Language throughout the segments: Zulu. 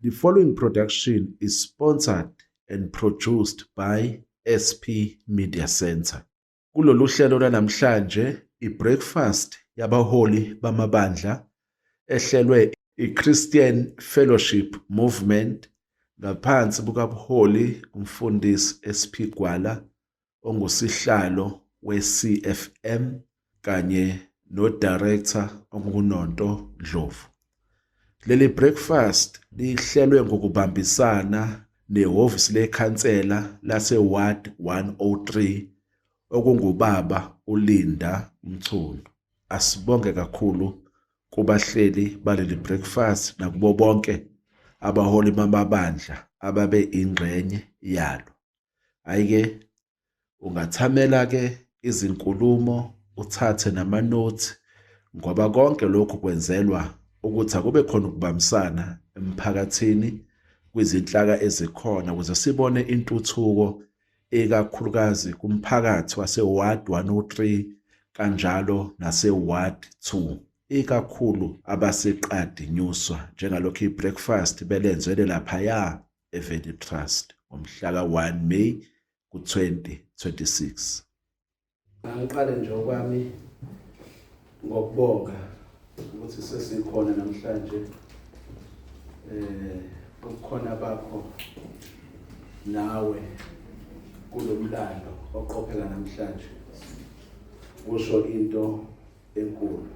The following production is sponsored and produced by SP Media Center. Kulolu hlelo lanamhlanje, i-breakfast yabaholi bamabandla ehlelwe i-Christian Fellowship Movement ngaphansi bukabuholi umfundisi SP Gwala ongusihlalo we-CFM kanye no-director onguNonto Dlovu. Leli breakfast lihlelwe ngokubambisana nehhovisi lekhansela lase-Ward 103 okungubaba uLinda Mchunu. Asibonge kakhulu kubahleli baleli breakfast nakubo bonke abaholi bamabandla ababe ingxenye yalo. Ayike ungathamela ke izinkulumo uthathe nama-notes ngoba konke lokhu kwenzelwa ukuthi akube khona ukubambisana emphakathini kwizinhlaka ezikhona ukuze sibone intuthuko ikakhulukazi kumphakathi wase-Ward 103 kanjalo nase-Ward 2. Ikakhulu abaseqadi nyuswa njengalokhu i-breakfast belenzele laphaya eValley Trust ngomhla ka-1 May ku-2026. Angiqale nje okwami ngokubonga ukuthi sesikhona namhlanje ukukhona bakho nawe kulomlando oqopheka namhlanje kusho into enkulu.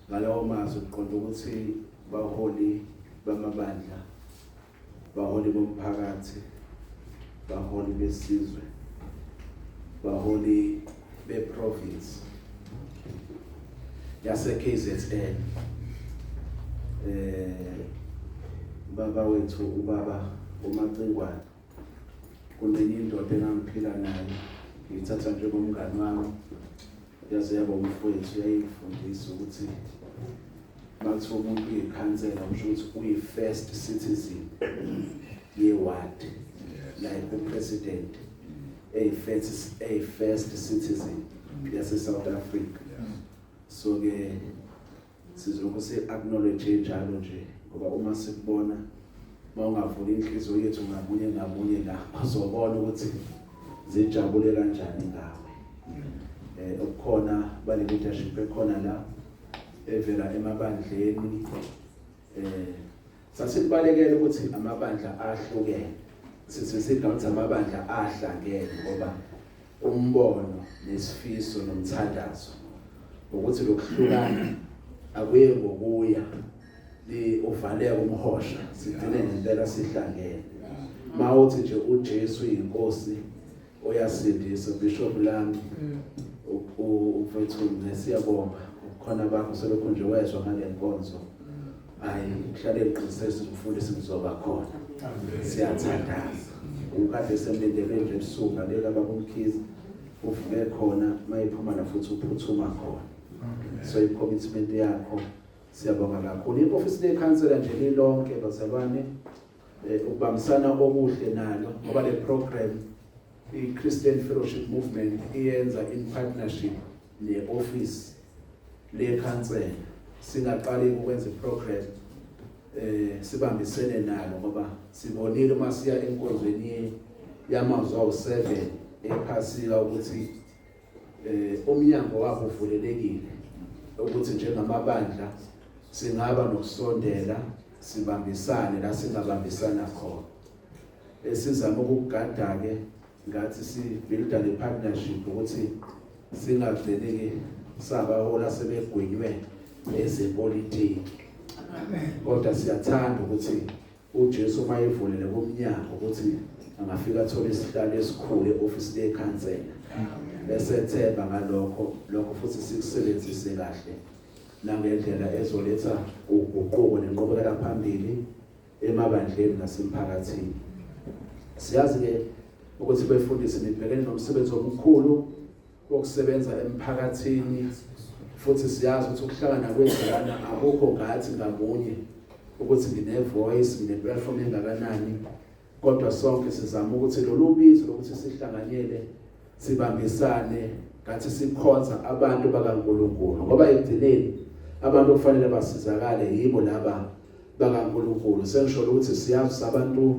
Ngalawo mazwi uqonda ukuthi baholi bamabandla, baholi bomphakathi, baholi besizwe, baholi beprovince yase-KZN, baba wethu ubaba uMacingwane, kunenye indoda engangiphila nayo ngiyithatha njengomngani wami, yaze yaba umfowethu, yayifundisa ukuthi makuthiwa umuntu uyikhansela kusho ukuthi uyi-first citizen ye-ward, like upresident eyi-first citizen yase-South Africa. So ke sizokho si-acknowledge njalo nje ngoba uma sikubona mawungavula inhliziyo yethu ngamunye la uzobona ukuthi zijabule kanjani ngawe. Okukhona bale leadership ekhona la evela emabandleni sasibalekele ukuthi amabandla ahlukene, sithi amabandla ahlangene ngoba umbono nesifiso nomthandazo ukuthi lokuhlukana akuye ngokuya uvaleka umhosha, sigcine ngempela sihlangene. Mawuthi nje uJesu inkosi oyasindisa, Bishop lami ufethu nesiyabonga khona bakho selokhu nje wezwa ngale nkonzo. Hayi kuhlale iqiniseso umfundisi kuzoba khona. Siyathandaza ukade semlindele nje ebusuku lela babumkhizi uvuke khona mayiphuma la futhi uphuthuma khona. So i-commitment yakho siyabonga kakhulu. I-office lekhansela nje lilonke bazalwane ukubambisana okuhle nalo ngoba le program i-Christian Fellowship Movement iyenza in partnership ne-office lekhansela. Singaqali ukwenza i-program sibambisene nalo ngoba sibonile masiya enkonzweni yamazwi awu-7 ephasika ukuthi umnyango wabo uvulelekile ukuthi njengamabandla singaba nokusondela sibambisane la singabambisana khona. Sizama ukugada ke ngathi si-builda le partnership ukuthi singagcineki sabahola sebegwenywe ezepolitiki. Kodwa siyathanda ukuthi uJesu mayevulele kumnyango ukuthi angafika athole isihlalo esikhulu e-office lekhansela. Besethemba ngalokho futhi sikusebenzise kahle nangendlela ezoletha uguquko nenqubekela phambili emabandleni nasemphakathini. Siyazi ke ukuthi befundisi nibhekene nomsebenzi omkhulu wokusebenza emphakathini, futhi siyazi ukuthi ukuhlangana kwezilana akukho ngathi ngamunye ukuthi ngine-voice ngine-platform engakanani, kodwa sonke sizama ukuthi lolu bizo lokuthi sihlanganyele sibambisane ngathi sikhonza abantu bakaNkulunkulu ngoba ekugcineni abantu kufanele basizakale yibo laba bakaNkulunkulu. Sengisho ukuthi siyazi sabantu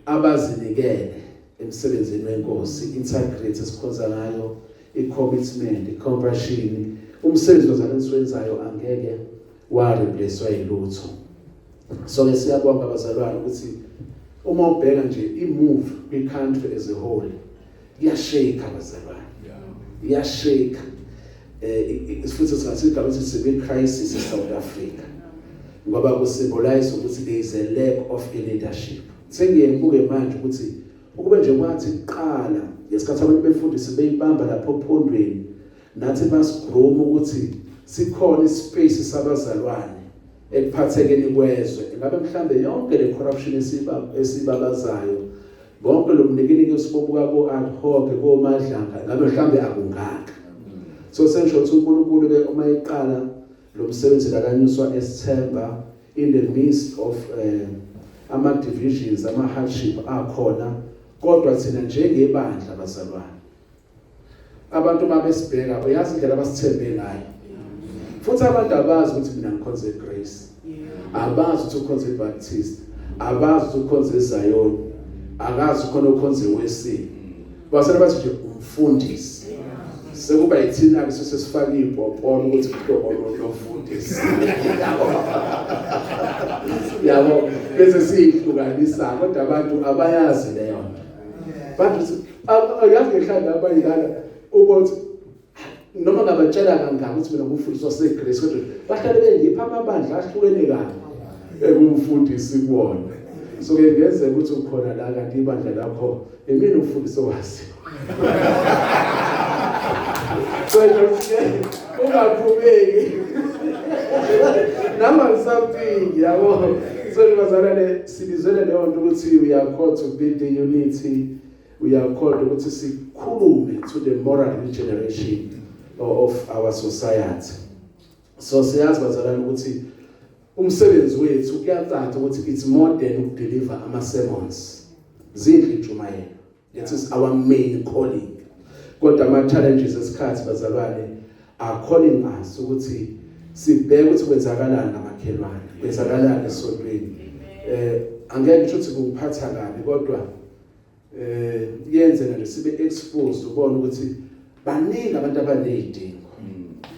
abazinikele emsebenzini wenkosi, integrity esikhonza ngayo, i-commitment, i-compassion. Umsebenzi wozana esiwenzayo angeke wareplacewa yilutho. So ke siyabonga abazalwane ukuthi uma ubheka nje i-move kwi-country as a whole iyashake abazalwane. Iyashake. Futhi singathi igama sibe crisis eSouth Africa. Ngoba kusymbolize ukuthi there is a lack of leadership. Sengiyebuke manje ukuthi ukube nje kwathi iqala ngesikhathi abantu befundisi beyibamba lapho ephondweni nathi basigroma ukuthi sikhona ispace sabazalwane ekuphathekeni kwezwe. Ngabe mhlambe yonke le corruption esibabazayo bonke lo mnikeli sibobuka ko ad hoc ko madlanga ngabe mhlambe akungaka. So sengisho ukuthi uNkulunkulu ke uma eqala lo msebenzi lakanyuswa eSthemba in the midst of ama divisions, ama hardship akhona, kodwa thina njengebandla abazalwane abantu mabesibheka uyazi indlela abasithembe ngayo. Futhi abantu abazi ukuthi mina ngikhonze Grace, abazi ukuthi ukhonze Baptist, abazi ukuthi ukhonze Zion, akazi khona ukhonze Wesile. Basela bathi nje umfundisi. Sekuba yithina ke sesifaka ibhopolo ukuthi kuhlobo lomfundisi. Yabo bese sihlukanisa kodwa abantu abayazi leyo. Bantu ayazi ngehlanda abayilana ukuthi noma ngabatshela kangaka ukuthi mina ngumfundisi waseGrace kodwa bahlale bengipha amabandla ahlukene kabi ekumfundisi kuwona. So ke ngeze ukuthi ukhona la kanti ibandla lakho emini umfundisi wazi. So ungaphumeki nama something yabo. So bazalane sibizele leyo nto ukuthi we are called to build the unity, we are called ukuthi sikhulume to the moral regeneration of our society. So siyazi bazalane ukuthi umsebenzi wethu kuyacaca ukuthi it's more than ukudeliver ama sermons. Zindlu ijumayelo. It is our main calling. Kodwa ama challenges esikhathi bazalwane are calling us ukuthi sibheke ukuthi kwenzakalani namakhelwane, kwenzakalani esontweni. Angeke ngisho ukuthi kungiphatha kabi kodwa yenze nje sibe exposed ubone ukuthi baningi abantu abanezidingo.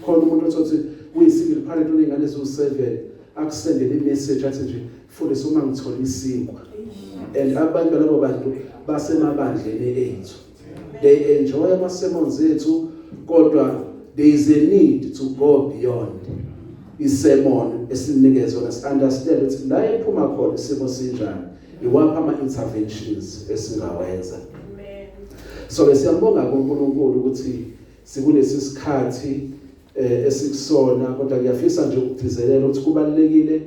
Khona umuntu othi uyisikile phakathi unengane ezo7 akusendele imessage athi nje mfundisi uma ngithola isinkwa. And abantu labo bantu basemabandleni ethu. They enjoy our sermons ethu kodwa there is a need to go beyond isermon esinikezwe na understand ukuthi la ephuma khona isimo sinjani iwapha ama interventions esingawenza. Amen. So besiyabonga kuNkulunkulu ukuthi sikulesi sikhathi esikusona kodwa ngiyafisa nje ukugcizelela ukuthi kubalekile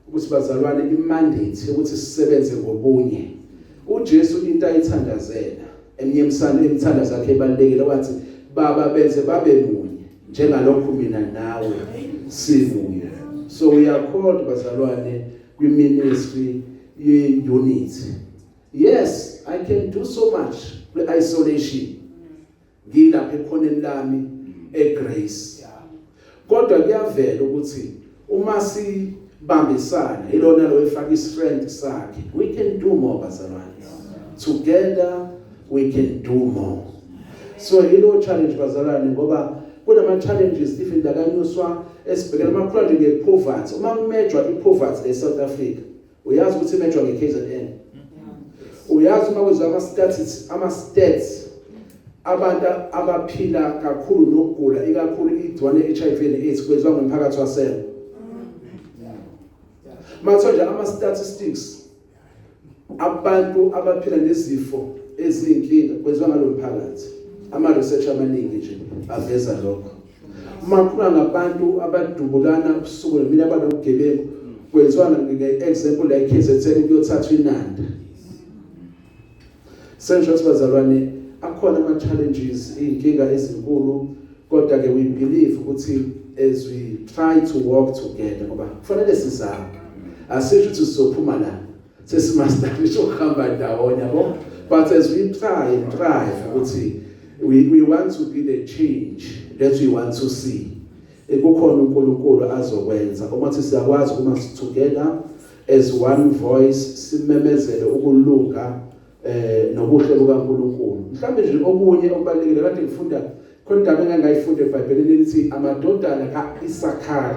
ukuthi bazalwane imandate ukuthi sisebenze ngobunye. uJesu into ayithandazela emnyemsana emthanda zakhe ebalekile wathi baba benze babe munye njengalokho mina nawe simunye. So we are called bazalwane kwi ministry ye unity. Yes, I can do so much with isolation. Ngilapha ekhoneni lami eGrace. Kodwa kuyavela ukuthi uma sibambisana ilona lo efaka istrength sakhe, we can do more bazalwane. Together we can do more. So yilo challenge bazalwane ngoba kunama challenges even lakanyuswa esibhekela amakhulu ngepoverty. Uma kumejwa ipoverty eSouth Africa, uyazi ukuthi imejwa ngeKZN. Uyazi uma kuzwa ama-stats abantu abaphila kakhulu nokugula ikakhulu igciwane HIV and AIDS kwenziwa ngomphakathi waselo. Manje ama-statistics abantu abaphila nezifo eziyinkinga kwenziwa ngalomphakathi. Ama-research amaningi nje aveza lokho. Makhulu ngabantu abadubulana ubusuku nemini abanobugebengu kwenziwa nge-example la iKZN kuyothathwa iNanda. Senjalo bazalwane akhona ama-challenges iy'nkinga ezinkulu kodwa ke we believe ukuthi as we try to work together ngoba kufanele sizame asisho ukuthi sizophuma la sesimastablish ukuhamba ndawonye yabo, but as we try and thrive ukuthi we want to be the change that we want to see. Kukhona uNkulunkulu azokwenza uma siyakwazi uma together as one voice simemezele ukulunga nobuhle bukaNkulunkulu. Mhlambe nje okunye okubalekile kade ngifunda khona indaba engangayifunda eBhayibhelini lithi amadodana kaIsakhari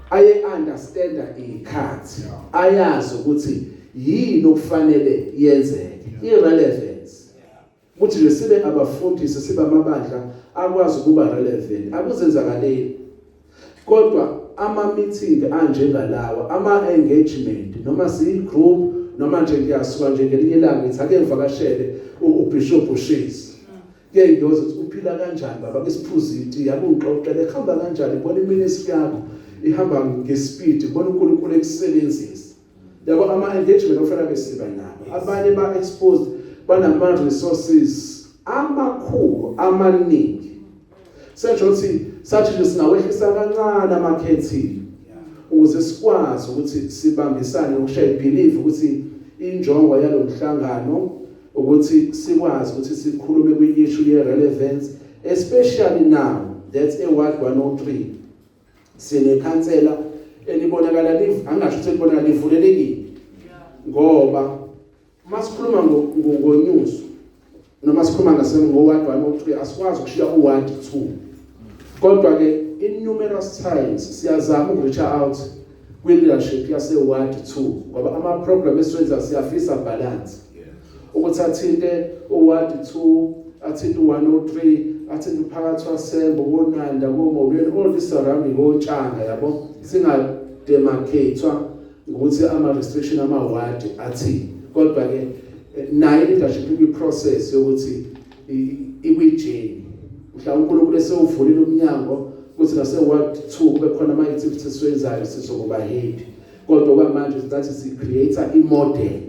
aye understanda ikhathi ayazi ukuthi yini okufanele yenzeke irrelevance ukuthi nje sibe abafundisi sibe amabandla akwazi ukuba relevant akuzenzakaleni kodwa ama meeting anjengalawa ama engagement noma si group noma nje ngiyasuka nje ngelinye ilanga ngithi ake ngivakashele uBishop Ushezi ke ngiyoze ukuthi uphila kanjani baba ke siphuziti yabo ngixoxele khamba kanjani ibona iministry yakho ihamba ngespeed ibona uNkulunkulu ekusebenzisa yabo ama engagement ofanele besiba nabo abanye ba exposed banama resources amakhulu amaningi senjothi sathi nje singawehlisa kancane amakhethi ukuze sikwazi ukuthi sibambisane ukushaya believe ukuthi injongo yalomhlangano ukuthi sikwazi ukuthi sikhulume kwi-issue ye-relevance especially now that's a ward 103 sine khansela elibonakala angasho ukuthi libonakala livulelekile ngoba masikhuluma ngo-news noma sikhuluma ngo-ward 103 asikwazi ukushiya u-ward 2 kodwa ke in numerous times siyazama ukureach out kwi-leadership yase-ward 2 ngoba ama-program esiwenza siyafisa balance ukuthi athinte u-ward 2 athinte u-103 athinte uphakathi wasembo konanda komobeni all this surrounding kontshanga yabo singademarcatewa ngokuthi ama-restriction ama-ward athini kodwa ke nayo leadership ikwi-process yokuthi ikwijeni mhlawumbe uNkulunkulu esewuvulile umnyango ukuthi nase-ward 2 kube khona ama-activities siwenzayo sizokuba head kodwa kwamanje sizathi si-create i-model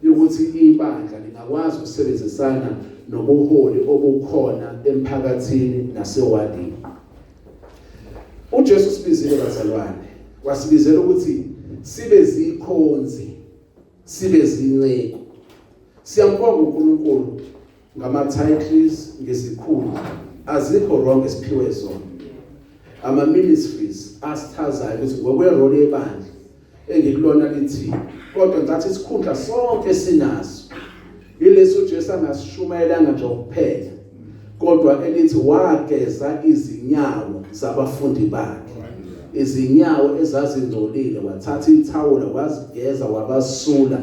yokuthi ibandla lingakwazi ukusebenzisana nobuholi obukhona emphakathini nasewadini. uJesu sibizile bazalwane wasibizela ukuthi sibe zikhonzi sibe zinceku siyambonga uNkulunkulu ngama-titles ngezikhulu azikho wrong esiphiwe zona ama-ministries asithazayo ukuthi ngokwerole yebandla engikulona lithi kodwa ngathi isikhundla sonke sinaso yileso uJesu angasishumayelanga nje ukuphela kodwa elithi wageza izinyawo zabafundi bakhe izinyawo ezazingcolile wathatha ithawula wazigeza wabasula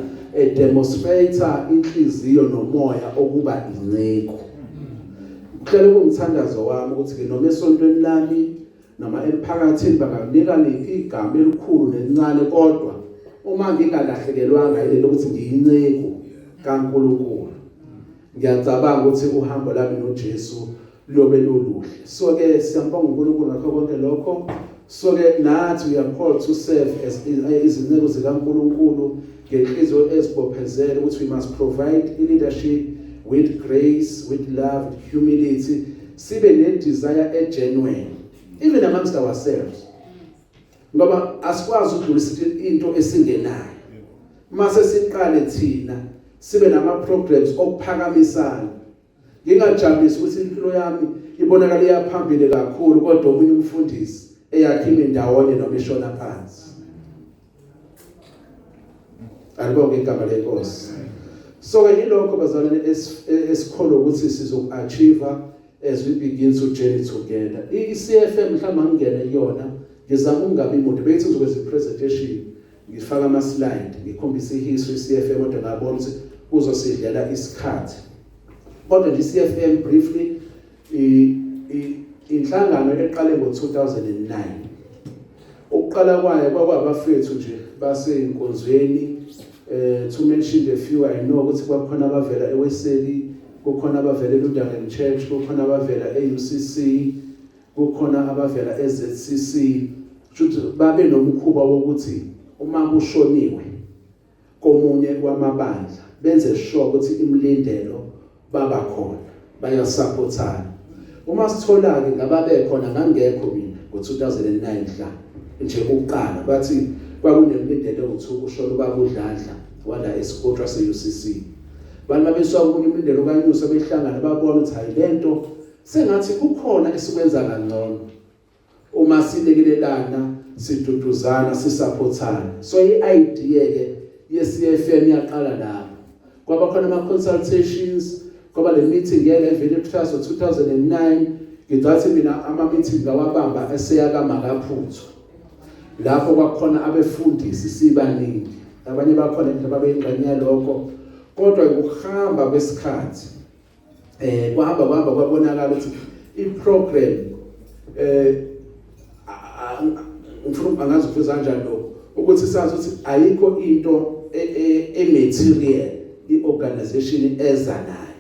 demonstrator inhliziyo nomoya okuba inceku. Kuhlele kumthandazo wami ukuthi ke noma esontweni lami noma emphakathini banganika liphi igama elikhulu nelincane kodwa uma ngingalahlekelwanga yile lokuthi ngiyinceku kaNkulunkulu ngiyacabanga ukuthi uhambo lami noJesu lobe loluhle. So ke siyambonga uNkulunkulu ngakho konke lokho. So ke nathi we are called to serve as izinceku zikaNkulunkulu ngenhliziyo esibophezele ukuthi we must provide leadership with grace, with love, with humility, sibe ne-desire genuine even amongst ourselves ngoba asikwazi ukudlulisa into esingenayo mase siqale thina sibe nama-programs okuphakamisana ngingajabulisi ukuthi impilo yami ibonakala iyaphambili kakhulu kodwa omunye umfundisi eyakhima indawonye noma ishona phansi. Alibonge igama lenkosi. So ke yilokho bazalwane esikholwa ukuthi sizoku-achieve as we begin to journey together. I-CFM mhlawumbe ngingene kuyona ngizama ukungabi muntu bethi ngizokwenza i-presentation ngifaka ama-slide ngikhombisa i-history CFM kodwa ngabona ukuthi kuzosidlela isikhathi. Kodwa nje CFM briefly inhlangano eqale ngo-2009. Ukuqala kwayo kwakwabafethu nje baseyinkonzweni to mention the few I know ukuthi kwakhona abavela eWeseli, kukhona abavela eLutheran Church, kukhona abavela eUCC, kukhona abavela eZCC. Shothi babe nomkhuba wokuthi uma kushoniwe komunye kwamabandla benze sure ukuthi imlindelo baba khona bayasupportana. Uma sithola ke ngababe khona ngangekho mina ngo-2009 nje ukuqala bathi kwakunemlindelo ngithuka usholo babudladla wala esikotshwa se-UCC. Bani babeswa omunye umlindelo kanyusa behlangana babona ukuthi hayi lento sengathi kukhona esikwenza kangcono uma silekelelana siduduzana sisupportana. So i-idea ke ye-CFM yaqala lapho. Kwaba khona ama-consultations, kwaba le meeting ye-11 April 2009, ngidathi mina ama-meeting ngawabamba eseyaka Makaphutho. Lapho kwakhona abefundisi sibaningi. Abanye bakhona nje babeyingxenye yalokho. Kodwa ukuhamba kwesikhathi kwahamba kwabonakala ukuthi i-program ngifuna angazi ukufeza kanjani lokho ukuthi sazi ukuthi ayikho into e-material i-organization eza nayo.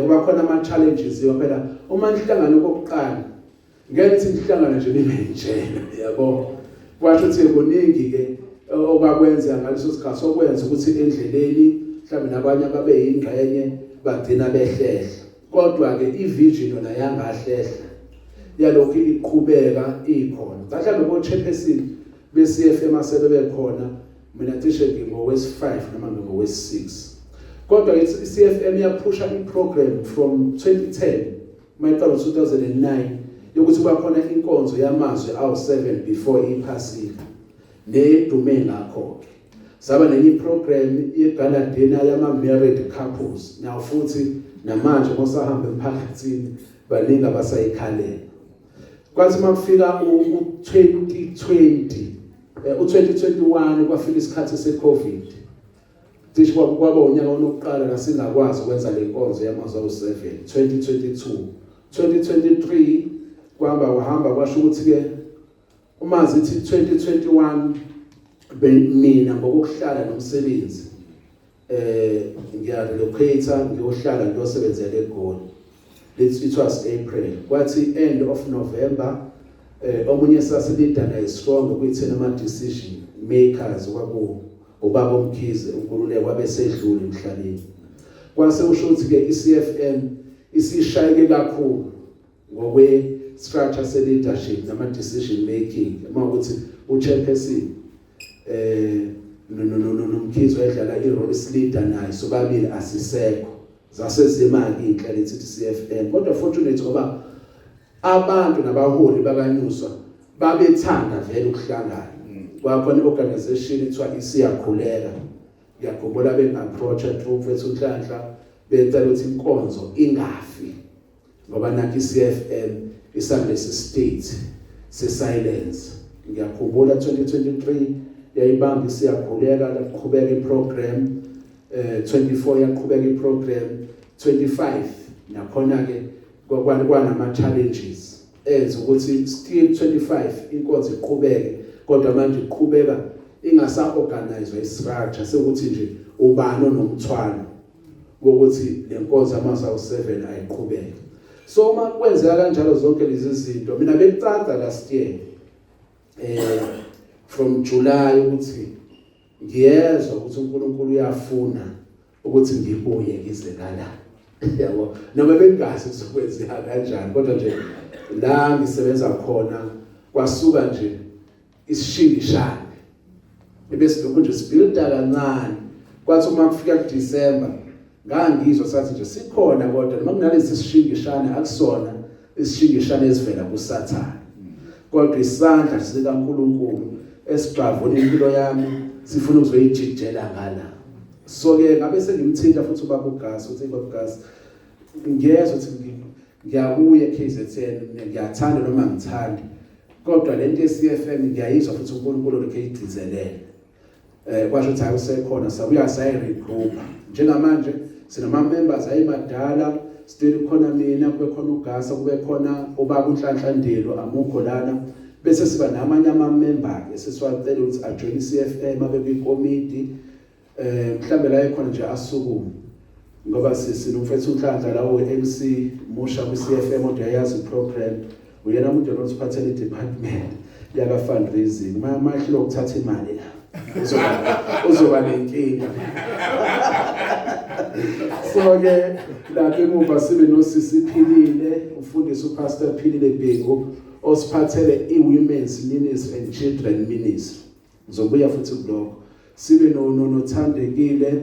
Kuba khona ama-challenges phela uma nihlangana kokuqala ngeke nithi nihlangana nje nibe njena yabo. Kwasho ukuthi kuningi ke okwakwenza ngaleso sikhathi okwenza ukuthi endleleni mhlawumbe nabanye ababe yingxenye bagcina behlehla. Kodwa ke i-vision yona yangahlehla yalokho iqhubeka ikhona. Mhlawumbe ngoChairperson be-CFM asebebe khona mina cishe ngingowesi-5 noma ngingowesi-6. Kodwa i-CFM yaphusha i-program from 2010 mayaqala 2009 yokuthi bakhona inkonzo yamazwe awu7 before iphasika nedume ngakho. Saba nenye program yegala dinner yama-married couples. Now futhi namanje mosahamba emphakathini baningi abasayikhalela. Kwathi makufika u-2020 u-2021 kwafika isikhathi se-COVID. Cishe kwaba unyaka onokuqala la singakwazi ukwenza le nkonzo yamazwe awu7. 2023 kwahamba kwasho ukuthi ke uma zithi 2021 mina ngokuhlala nomsebenzi ngiyarelocate ngiyohlala ngiyosebenzela eGoli. It was April. Kwathi end of November omunye sasilida naye strong ukuyithena ama-decision makers kwaku ubaba uMkhize uNkululeko wabesedlule emhlabeni. Kwase usho ukuthi ke i-CFM isishayeke kakhulu ngokwe structure se leadership nama decision making. Uma ukuthi uChairperson nomkhizo edlala i-role leader naye so babili asisekho zasezimaki inhlelo ethi CFM. Kodwa fortunate ngoba abantu nabaholi bakanyuswa babethanda vele ukuhlangana. Kwakhona i-organization ethiwa isiyakhuleka. Ngiyakhumbula bengi-approach group wethu uNhlanhla becela ukuthi inkonzo ingafi ngoba nakho i-CFM isalesi state se-silence. Ngiyakhumbula 2023 yayibamba isiyakhuleka laqhubeka i-program 24 yaqhubeka i-program 25 nakhona ke kwanama-challenges enza ukuthi still 25 inkonzo iqhubeke kodwa manje iqhubeka ingasa-organizwe i-structure sekuthi nje ubani onomthwalo wokuthi le nkonzo yamazwe awu7 ayiqhubeke. So uma kwenzeka kanjalo zonke lezi zinto mina bekucaca last year from July ukuthi ngiyezwa ukuthi uNkulunkulu uyafuna ukuthi ngibuye ngize ngala yabo noma bengazi ukuzokwenzeka kanjani kodwa nje la ngisebenza khona kwasuka nje isishingishane ebese lokho nje sibuilda kancane kwathi uma kufika kuDecember ngangizwa sathi nje sikhona kodwa noma kunalesi sishingishane akusona isishingishane esivela kuSathane kodwa isandla sikaNkulunkulu esibravuna impilo yami sifuna ukuzoyijijela ngala. So ke ngabe sengimthinta futhi ubaba uGasi uthi ubaba uGasi ngiyezwa ukuthi ngiyabuye KZN ngiyathanda noma ngithandi kodwa lento ye-CFM ngiyayizwa futhi uNkulunkulu lokho eyigcizelele. Kwasho ukuthi akusekhona sabuya sayi-regroup njengamanje sinama members ayimadala still khona mina kube khona uGasi kube khona ubaba uNhlanhla Ndelo amukho lana bese siba namanye ama-member esesiwacela ukuthi ajoin i-CFM abe kwikomiti mhlambe la ekhona nje asukume ngoba sinomfethu uNhlanhla la we-MC musha kwi-CFM odwa yazi i-program uyena umuntu onosiphathele i-department yaka fundraising manje lokuthatha imali la uzoba nenkinga. So ke lapho emuva sibe noSisi Philile ufundisa uPastor Philile Bhengu osiphathele i-women's ministry and children ministry. Ngizobuya futhi kuloko sibe nothandekile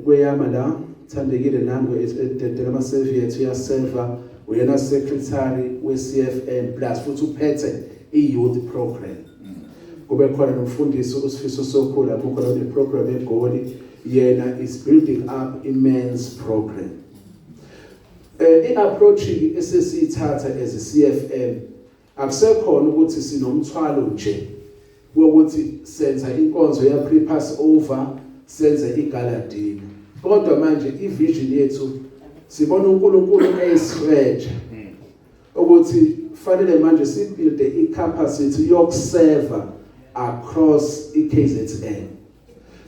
kweyama la thandekile nango ededela ama-service yethu yaserva uyena secretary we-CFM plus futhi uphethe i-youth program. Kube khona nomfundisi uSifiso Sokhulu lapho khona ne-program eGoli, yena is building up immense program. I-approach esesiyithatha as a-CFM akusekhona ukuthi sinomthwalo nje wokuthi senza inkonzo ya pre-pass over, senze igaladini. Kodwa manje i-vision yethu sibona uNkulunkulu eyisstretch ukuthi fanele manje sibuild i-capacity yokuserve across i-KZN.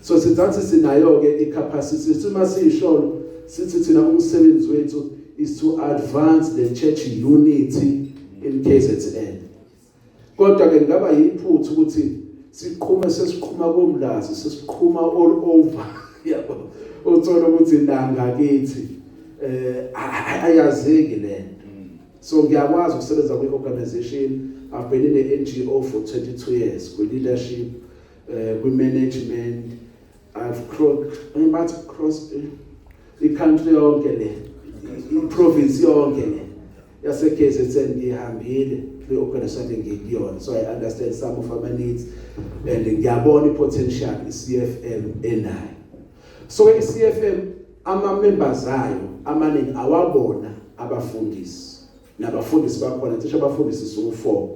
So sizathi sinayo ke i-capacity sima siyisholo sithi thina umsebenzi wethu is to advance the church unity in KZN. Kodwa ke ngaba yiphuthu ukuthi sesiqhuma komlazi, sesiqhuma all over. Yabo. Uthola ukuthi nanga kithi ayazeki lento. So ngiyakwazi ukusebenza kwi-organization. I've been in the NGO for 22 years, with leadership, with management. I've crossed the country yonke le, i-province yonke le. Yase-KZN ngihambile kwi-organization ngikuyona. So I understand some of our needs and ngiyabona i-potential i-CFM enayo. So i-CFM ama-members ayo amaningi awabona abafundisi. Nabafundisi bakhona cishe abafundisi so-4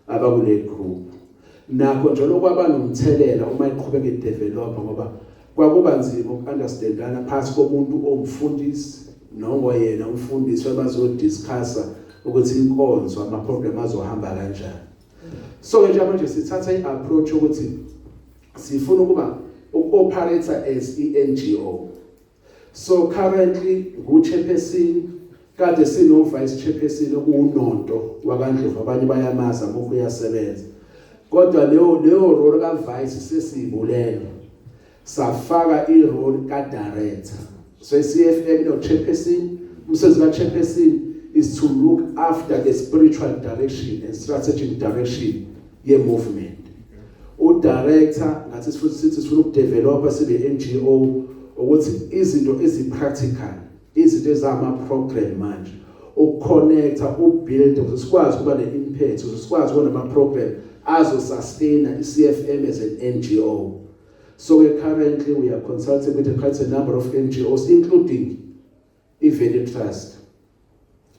abakule group. Nakho njalo kwaba nomthelela uma iqhubeka idevelop ngoba kwakuba nzima ukunderstandana phakathi komuntu omfundisi noyena umfundisi abazodiscussa ukuthi inkonzo ama-program azohamba kanjani. So nje manje sithatha i-approach ukuthi sifuna ukuba operate as i-NGO. So currently ngu-chairperson, kade sino vice chairperson okuNonto waKaNdlovu, abanye bayamaza ngoku uyasebenza. Kodwa leyo role ka vice sesiyibulele. Safaka i-role ka director. So i-CFM no chairperson, umsebenzi ka chairperson is to look after the spiritual direction and strategic direction ye movement. U-director ngathi sifuna ukudevelopa sibe NGO ukuthi izinto ezi-practical, izinto ezama-program manje, ukuconnecta, ubuild, ukuthi sikwazi ukuba ne-impact, ukuthi sikwazi ukuba nama-program azo-sustaina i-CFM as an NGO. So currently we are consulting with quite a number of NGOs, including i-Valley Trust.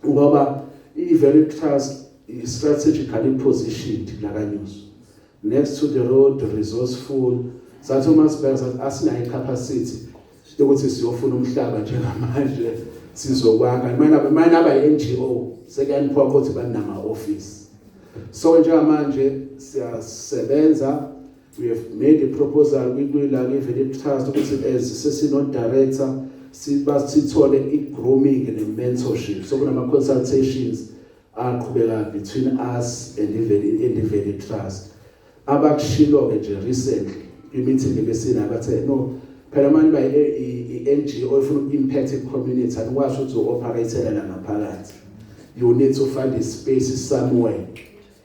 Ngoba i-Valley Trust is strategically positioned laKaNyusi, next to the road, resourceful. Sathi uMasibeka asinayo i-capacity ukuthi siyofuna umhlaba njengamanje sizokwakha. Manje aba i-NGO sekaniphiwa ukuthi banama office. So njengamanje siyasebenza. We have made a proposal kwi-Valley Trust ukuthi as sesino director sithole i-grooming and mentorship. So kunama consultations aqhubeka between us and the Valley Trust. Abakushilo ke nje recently i-meeting ebesina bathe no phela manje ba i-NGO ifuna uku-impact i-community anikwazi ukuthi u-operate la ngaphakathi. You need to find a space somewhere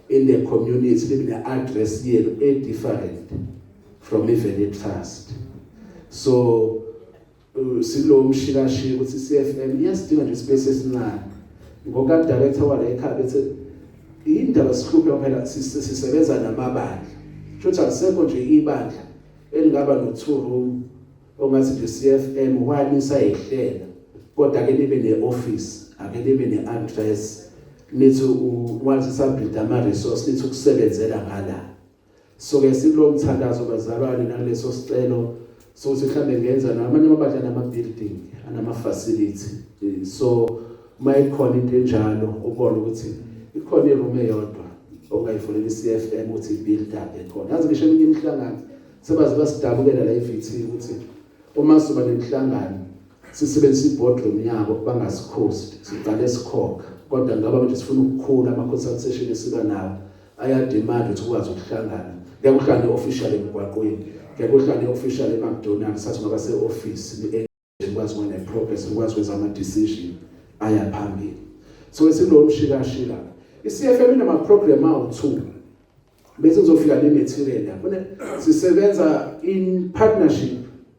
in the community living an address here different from Valley Trust. So silo umshikashi ukuthi CFM iyasidinga nje space esincane. Ngoba director wala ekhaya bethe indaba sihluphe phela sisebenza namabandla. Futhi akusekho nje ibandla elingaba no-2 room ongathi nje CFM wanisa ihlela. Kodwa ke nibe ne-office, ake nibe ne-address. Nithi once submit ama-resource nithi ukusebenzela ngala. So ke sikulo mthandazo bazalwane naleso sicelo sokuthi mhlambe ngenza namanye amabandla nama-building anama-facility. So mayikhona into enjalo ubone ukuthi ikhona iroom eyodwa ongayivulela i-CFM ukuthi i-build up ekhona. Yazi ngisho eminye imihlangano sebaze basidabukela la e-VT ukuthi uma siba nemihlangano sisebenzisa i-boardroom yabo bangasikhosti siqale esikhokha. Kodwa ngaba manje sifuna ukukhula ama-consultation esiba nawo ayademand ukuthi ukwazi ukuhlangana. Ngeke uhlale official emgwaqweni, ngeke uhlale official eMcDonald's, sathi ngaba se-office nikwazi ukwenza i-progress, nikwazi ukwenza ama-decision aya phambili. So esilo mshikashila i-CFM inama-program awu-2 bese kuzofika ne-material lapho. Sisebenza in partnership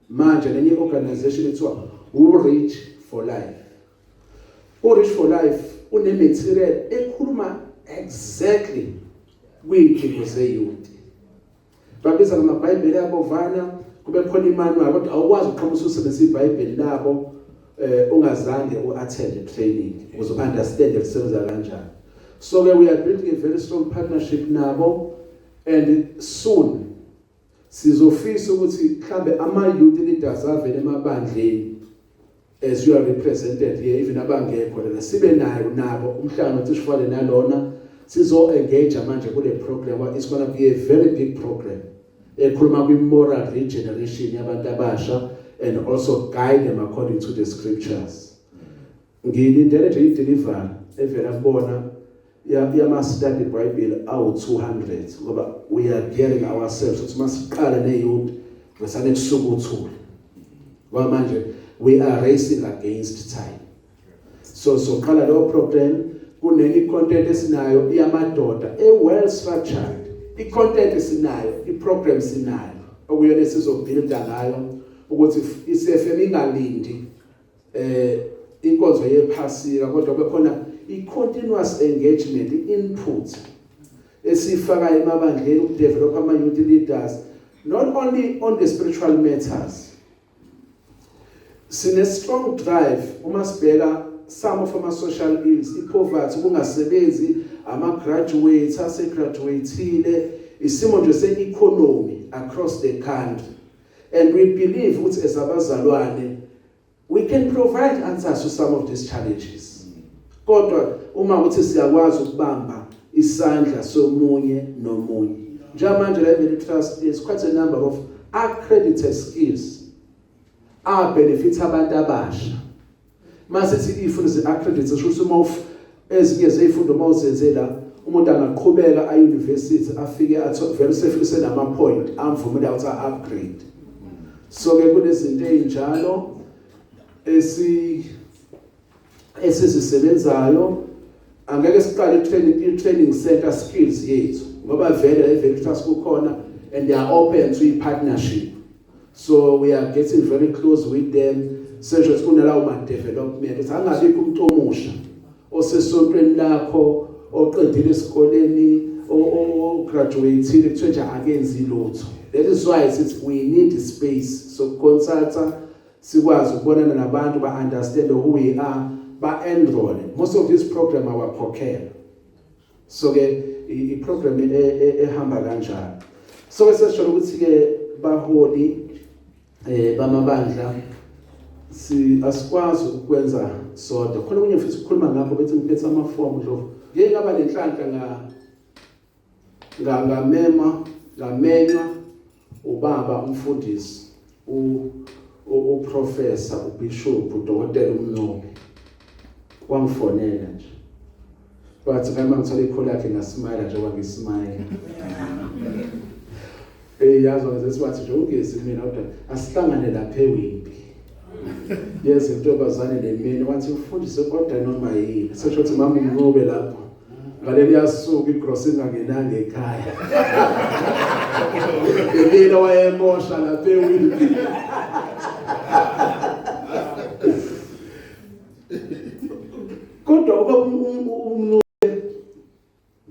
manje nenye organization ethiwa uReach for Life. uReach for Life une-material ekhuluma exactly kuyidingo zeyouth. Babiza ngamabhayibheli abovana kube khona imani kodwa awukwazi uqhamusa usebenzisa iBhayibheli labo ungazange uattend training ukuze understand ukusebenza kanjani. So we are building a very strong partnership nabo, and soon sizofisa ukuthi mhlambe ama youth leaders avele emabandleni as you are represented here, even abangekho la sibe nayo nabo umhlangano othi sifale nalona sizo engage manje kule program. It's going to be a very big program ekhuluma kwi moral regeneration yabantu abasha and also guide them according to the scriptures. Ngilindele nje i-deliver evela kubona yama study Bible awu 200 ngoba we are gearing ourselves ukuthi masiqala ne youth ngesane kusukuthula ngoba manje we are racing against time. So qala lo program kune content esinayo yamadoda well structured, i-content esinayo, i-program sinayo okuyona sizobuilda ngayo ukuthi iCFM ingalindi inkonzo yephasika kodwa bekhona i-continuous engagement, i-input esifaka emabandleni ukudevelop ama-youth leaders not only on the spiritual matters. Sine strong drive uma sibheka some of our social ills, i-poverty, kungasebenzi, ama-graduates ase-graduatile, isimo nje se-economy across the country. And we believe ukuthi as abazalwane we can provide answers to some of these challenges. Kodwa uma uthi siyakwazi ukubamba isandla somunye nomunye. Njengamanje la Valley Trust is quite a number of accredited skills benefits abantu abasha. Masithi ifundo ze-accredited shuthi uma ezinye zezifundo mawuzenzela umuntu angaqhubeka a-university afike vele sefikise nama-point amvumela ukuthi a-upgrade. So-ke kunezinto ey'njalo esizisebenzayo. Angeke siqale i-training center skills yethu ngoba vele la Valley Trust kukhona and they are open to a-partnership. So we are getting very close with them. Senje kunalawo ma-development ukuthi angabikho umuntu omusha osesontweni lakho oqedile esikoleni o-graduateile kuthiwe nje akenzi lutho. That is why we need a space so consulta sikwazi ukubonana nabantu ba-understand who we are, ba-enroll. Most of this program awakhokhela. So-ke i-program ehamba kanjalo. So-ke sesisho ukuthi-ke baholi bamabandla asikwazi ukwenza sodwa. Khona kunye futhi ukukhuluma ngakho bethi ngiphethe amafomu lo. Ngeke ngaba nenhlanhla ngamenywa ubaba umfundisi uprofessor ubishop udokotela uMncube wangifonela nje. Bathi kama ngithola ikholi yakhe ngasimaya njengoba ngisimaya. Yazo ngesiwathi nje ungezi mina kodwa asihlangane lapha eWimbi. Yes, intobazane nemini wathi ufundise kodwa noma yini. Sesho ukuthi mama uMncube lapho. Ngaleli yasuka igrocery ngangenanga ekhaya. Yena wayemosha lapha eWimbi. Kodwa uMncube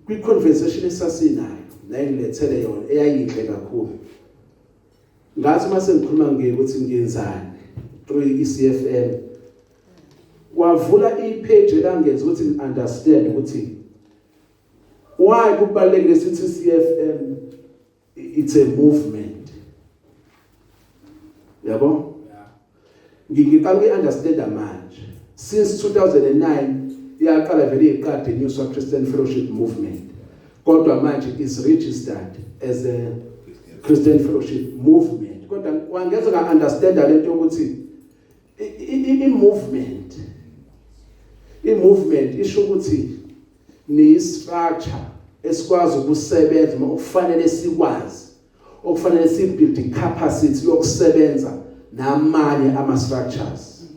kwi-conversation esasinayo nayengilethele yona eyayinhle kakhulu. Ngathi mase ngikhuluma ukuthi ngiyenzani through iCFM. Wavula ipage elangenza ukuthi ngi-understand ukuthi why kubalulekile sithi iCFM it's a movement. Yabo? Ngiqala uyi-understand manje. Since 2009 yaqala vele iqade New Soul Christian Fellowship Movement. Kodwa manje is registered as a Christian Fellowship Movement. Kodwa wangeza nga-understand lento ukuthi i-movement isho ukuthi ni structure esikwazi ukusebenza uma kufanele sikwazi okufanele sibuild i-capacity yokusebenza namanye ama-structures.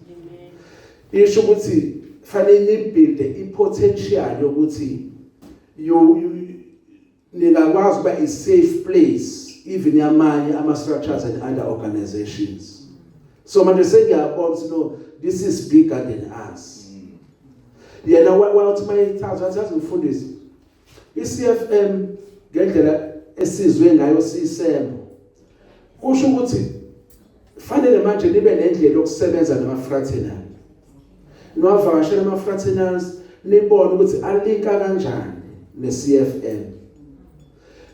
Isho ukuthi fanele nibuild i-potential yokuthi ningakwazi ukuba i-safe place even yamanye ama-structures and other organizations. So manje sengiyabona ukuthi no, this is bigger than us. Yena wathi mayithatha wathi ngifundise iCFM ngendlela esizwe ngayo sisembo kusho ukuthi fanele manje nibe nendlela yokusebenza nama-fraternal niwavakashela ama-fraternals nibone ukuthi alinka kanjani ne-CFM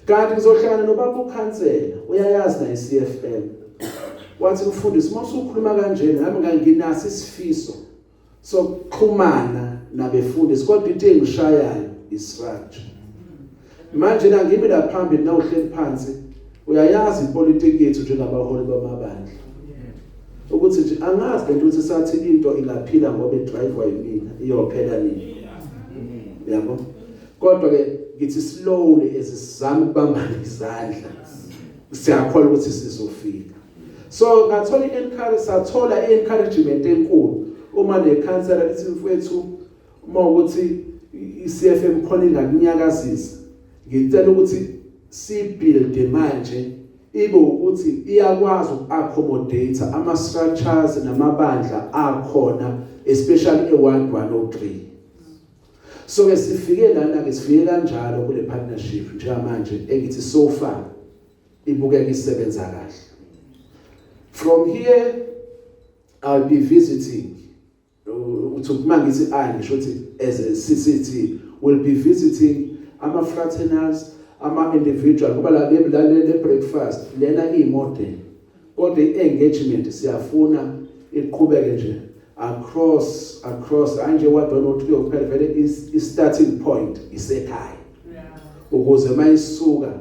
kanti ngizohlangana nobaba ukhansela uyayazi na i-CFM wathi mfundisi masukhuluma kanje nami nganginaso isifiso sokuxhumana nabefundisi kodwa into engishayayo i-structure manje la ngimi la phambili na uhleli phansi uyayazi ipolitiki yethu njengabaholi bamabandla ukuthi nje angazi lento ukuthi sathi into ingaphila ngoba edrive yimina iyophela nini yabo kodwa ke ngithi slowly esizama ukubambana izandla siyakholwa ukuthi sizofika so ngathola sathola i-encouragement enkulu uma nekhansela lithi mfowethu uma ukuthi i-CFM khona ingakunyakazisa ngicela ukuthi sibuild manje ibe ukuthi iyakwazi uku-accommodate ama-structures namabandla akhona especially e-Ward 103 so ke sifike lana ke sifike kanjalo kule partnership njengamanje engithi so far ibukeka isebenza kahle. From here I'll be visiting uthi ngisho ukuthi as a CCT will be visiting ama-fraternals ama-individual kuba la breakfast lena i-model kodwa i-engagement siyafuna iqhubeke nje across anje wadonothu kuphela vele i-starting point isekhaya ukuze mayisuka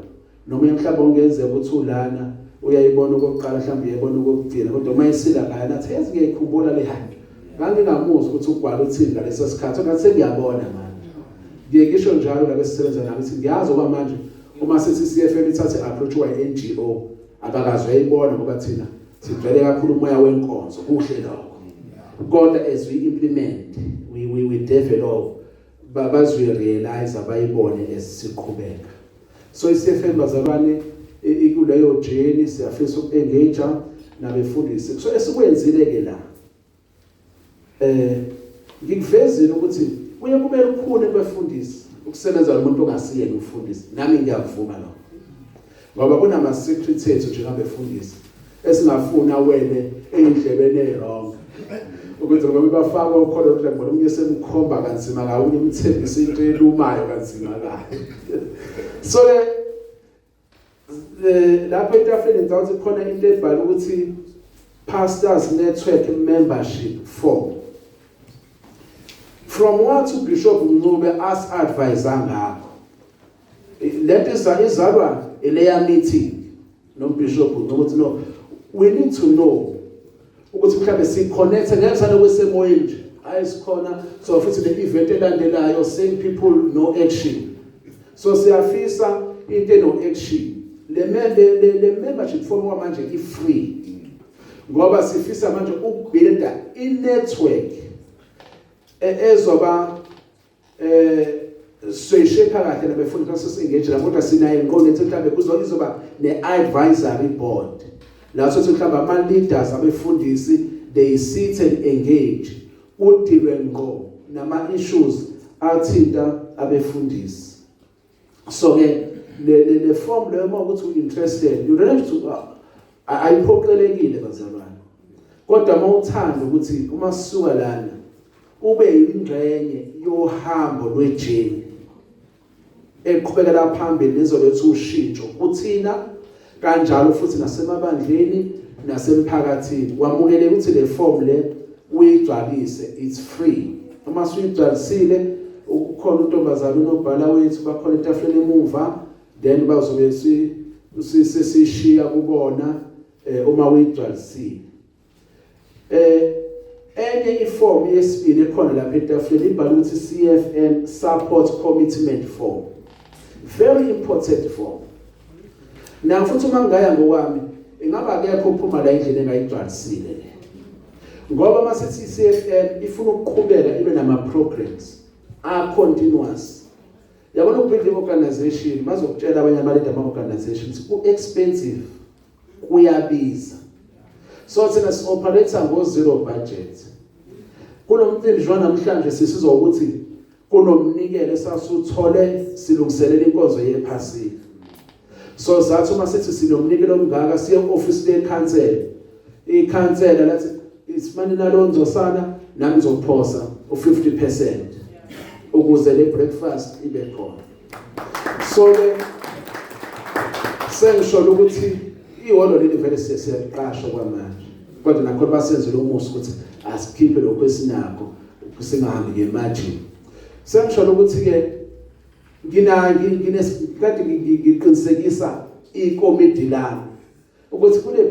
noma mhlawumbe ongenzeka ukuthi ulana uyayibona okokuqala mhlawumbe uyayibona okokugcina kodwa mayisila kaya nathi ngiyikhumbula le hantu ngangingamuzi ukuthi ugwala uthini ngaleso sikhathi ngathi sengiyabona manje ngiyekisho njalo la besisebenza nami ukuthi ngiyazi oba manje uma sithi CFM ithathe approach NGO abakazi uyayibona ngoba thina sivele kakhulu umoya wenkonzo kuhle lokho kodwa as we implement we develop babazi realize abayibone esiqhubeka so iCFM bazalwane ikuleyo journey siyafisa ukuengage nabefundisi so esikwenzile ke la ngikuvezile ukuthi kuye kube lukhulu kubefundisi ukusebenza nomuntu ongasiye umfundisi nami ngiyavuma lo ngoba kunama secrets ethu njengabefundisi esingafuna wene endlebene wrong ukuthi ngoba bafaka ukholo ukuthi ngibona umunye semkhomba kanzima kaunye umthembisa into elumayo kanzima kahle so lapho etafeni ngizawuthi khona into ebhala ukuthi pastors network membership form from what to Bishop Ncube as advisor ngakho let is izalwa eleya meeting no Bishop ukuthi no we need to know ukuthi mhlambe si connect ngesana kwesemoyeni nje ayisikhona so futhi le event elandelayo same people no action so siyafisa into no action le membership form manje i free ngoba sifisa manje ukubuilda i network ezoba soyisheka kahle nabefundisi basengage la kodwa sinayo inqondo ethi mhlambe kuzoba ne-advisory board la sothi mhlambe ama-leaders abefundisi they sit and engage udilwe ngqo nama-issues athinta abefundisi so ke le form leyo uma ukuthi u-interested you don't have to ayiphoqelekile bazalwane kodwa uma uthanda ukuthi uma sisuka lana ube yingxenye yohambo lwejeni eqhubekela phambili lezolethu ushintsho kuthina kanjalo futhi nasemabandleni nasemphakathini wamukele ukuthi le form le uyigcwalise it's free uma suyigcwalisile ukukhona untombazana unobhala wethu bakhona etafuleni emuva then bazobe sishiya kubona uma uyigcwalisile enye iform yesibili ekhona lapha etafuleni ibhala ukuthi CFM support commitment form very important form na futhi uma ngaya ngokwami ingaba akekho uphuma la indlela engayigcwalisile ngoba masithi CFM ifuna ukuqhubeka ibe nama programs continuous yabona ubuilding organization bazokutshela abanye amaleda ama organizations ku expensive kuyabiza so thina si operator ngo zero budget kunomntindizwa namhlanje sisizwa ukuthi kunomnikelo esasuthole silungiselela inkonzo yephasika So zathi uma sithi sinomnikelo omngaka siye office lekhansela. Ikhansela lathi isimani nalonzo sana nami ngizophosa u50% ukuze le breakfast ibe khona. So sengisho ukuthi iholo leli vele siyaqasha kwamanje. Kodwa nakho basenzele umusa ukuthi asikhiphe lokho esinakho singahambi ngemargin. Sengisho ukuthi ke ngiqinisekisa ikomiti lami ukuthi kule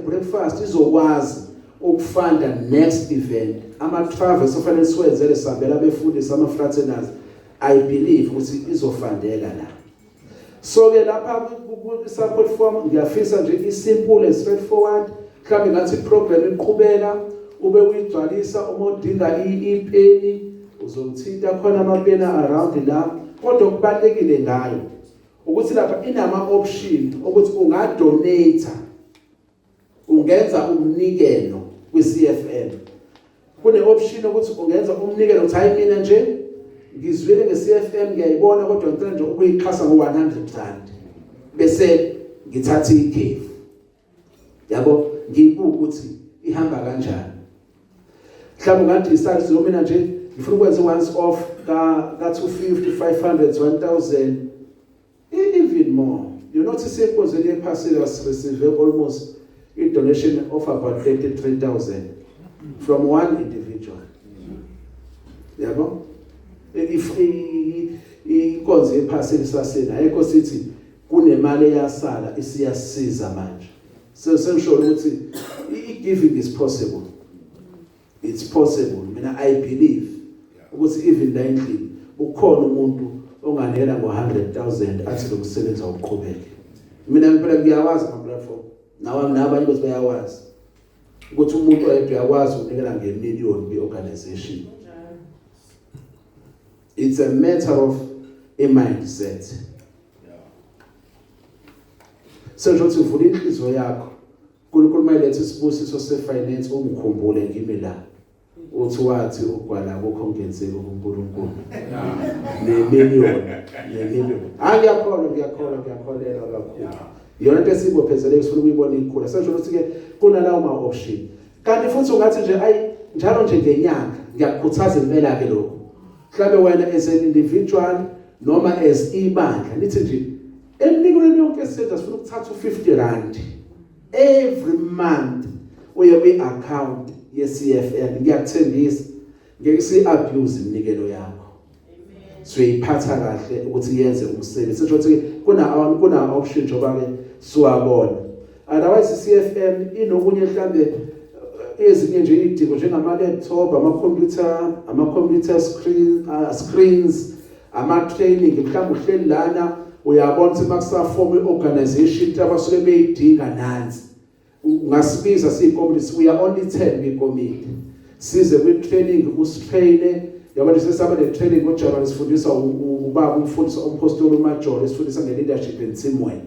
breakfast izokwazi ukufunda next event ama-travels ofanele siwenzele sihambela abefundisi ama-fraternals. I believe ukuthi izofundeka la. So ke lapha ku-support form ngiyafisa nje i-simple and straightforward. Mhlawumbe ngathi i-program iqhubeka ube uyigcwalisa uma udinga ipeni uzomthinta khona amapena around la. Kodwa kubalekile ngayo ukuthi lapha inama option ukuthi ungadonate ungenza umnikelo kwi-CFM. Kune option ukuthi ungenza umnikelo uthi hayi mina nje ngizwile nge-CFM ngiyayibona kodwa ngicela nje ukuyixhasa ngo100 rand bese ngithatha ikhefu. Yabo ngibuka ukuthi ihamba kanjani. Mhlawumbe ungathi isali mina nje ngifuna ukwenza once off ka 250 500 1000 even more. You notice inkonzo yephasela receive almost a donation of about 33,000 from one individual. Yabo if inkonzo yephasela sasena ayikho sithi kunemali eyasala isiyasiza manje. So sengisho ukuthi giving is possible. It's possible. Mina I believe ukuthi even la endlini ukhona umuntu onganela ngo100,000 athi lo msebenzi awuqhubeke. Mina ngempela ngiyawazi ama platform nabanye ukuthi bayawazi ukuthi umuntu uyakwazi ukunikela nge1,000,000 kwi-organization. It's a matter of a mindset. So nje uvula inhliziyo yakho uNkulunkulu mayilethe isibusiso sefinance ungikhumbule ngimi la uthi wathi ugwala akukho ngenzeki kuNkulunkulu ne1,000,000 ngiyakholelwa kakhulu yona into esibophezele sifuna ukuyibona ikhula senje ukuthi ke kunalawo ma option kanti futhi ungathi nje njalo nje ngenyanga ngiyakukhuthaza impela ke lokho mhlawumbe wena as an individual noma as ibandla nithi nje enikelweni yonke esenza sifuna ukuthatha u50 rand every month uye kwi-account ye-CFM. Ngiyakuthembisa ngeke si-abuse iminikelo yakho. Siyiphatha kahle ukuthi yenze umsebenzi. Sisho ukuthi kuna option njoba-ke siwabona. Otherwise i-CFM inokunye mhlambe ezinye nje idingo njengama-laptop, ama-computer screens, ama-training mhlawumbe uhleli lana uyabona ukuthi makusafoma i-organization abasuke beyidinga nansi ungasibiza siyikomiti we are only 10 kwikomiti size kwi-training usitraine yabona sesaba le-training ngoJanuary sifundisa ubaba umfundisi umpostoli uMajoro esifundisa nge-leadership and teamwork.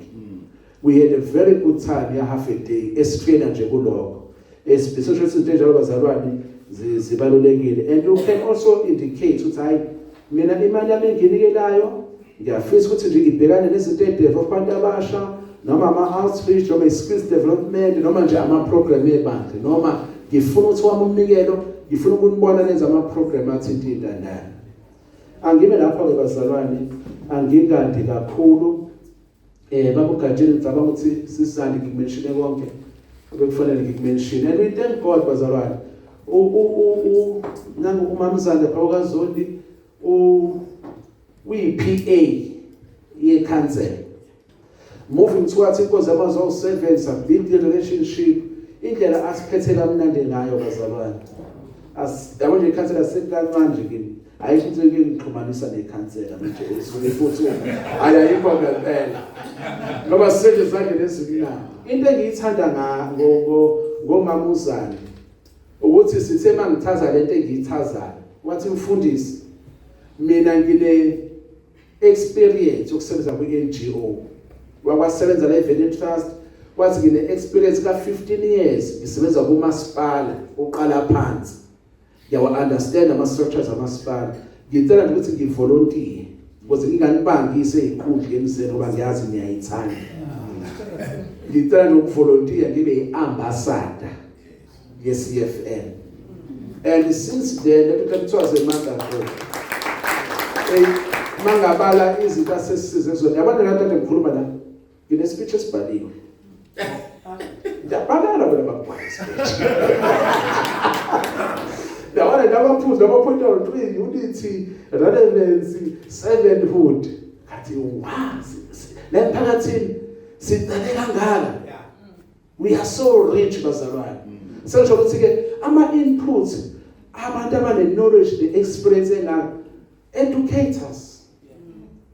We had a very good time ya half a day esitraina nje kuloko especially izinto njalo bazalwane zibalulekile and you can also indicate ukuthi hayi mina imali yami enginikelayo ngiyafisa ukuthi nje ibhekane nezinto edevelop abantu abasha noma ama-outreach noma i-skills development noma nje ama-program ebandla noma ngifuna ukuthi wami umnikelo ngifuna ukunibona nenza ama-program athinta intandane. Angime lapho-ke bazalwane angingandi kakhulu babugajeni ngicabanga ukuthi sisandi ngikumenshine konke obekufanele ngikumenshine and we thank God bazalwane umamzane lapha kaZondi uyi-PA ye-council moving towards inkonzo yamazwe servants and build the relationship indlela asiphethe kamnandi ngayo bazalwane yabo nje ikhansela sekukancane nje kimi ayikuthi ngixhumanisa nekhansela manje esifune futhi ayayikho ngempela ngoba sisenze zonke lezi zinto into engiyithanda ngomamuzane ukuthi sithe mangithaza lento engiyithazayo wathi mfundisi mina ngine experience yokusebenza kwi-NGO wakwasebenza la eValley Trust wathi ngine experience ka 15 years ngisebenza kumasipala oqala phansi yawa understand ama structures amasipala ngicela ukuthi ngivolunteer because nginganibangise ezikhundleni zenu ngoba ngiyazi niyayithanda. Ngicela ukuvolunteer ngibe iambassador ye-CFL. And since then it was a month ago. Mangabala izinto asesisize zona. Yabona la tata ngikhuluma la. Ngine speech esibhaliwe. Yabona bona bakwazi. Yabona labaphuza abaphonya u3 unity relevancy servanthood. Kathi wazi. La phakathini sidale kangaka. We are so rich bazalwane. Sengisho ukuthi ke ama inputs abantu abane knowledge the experience engaka educators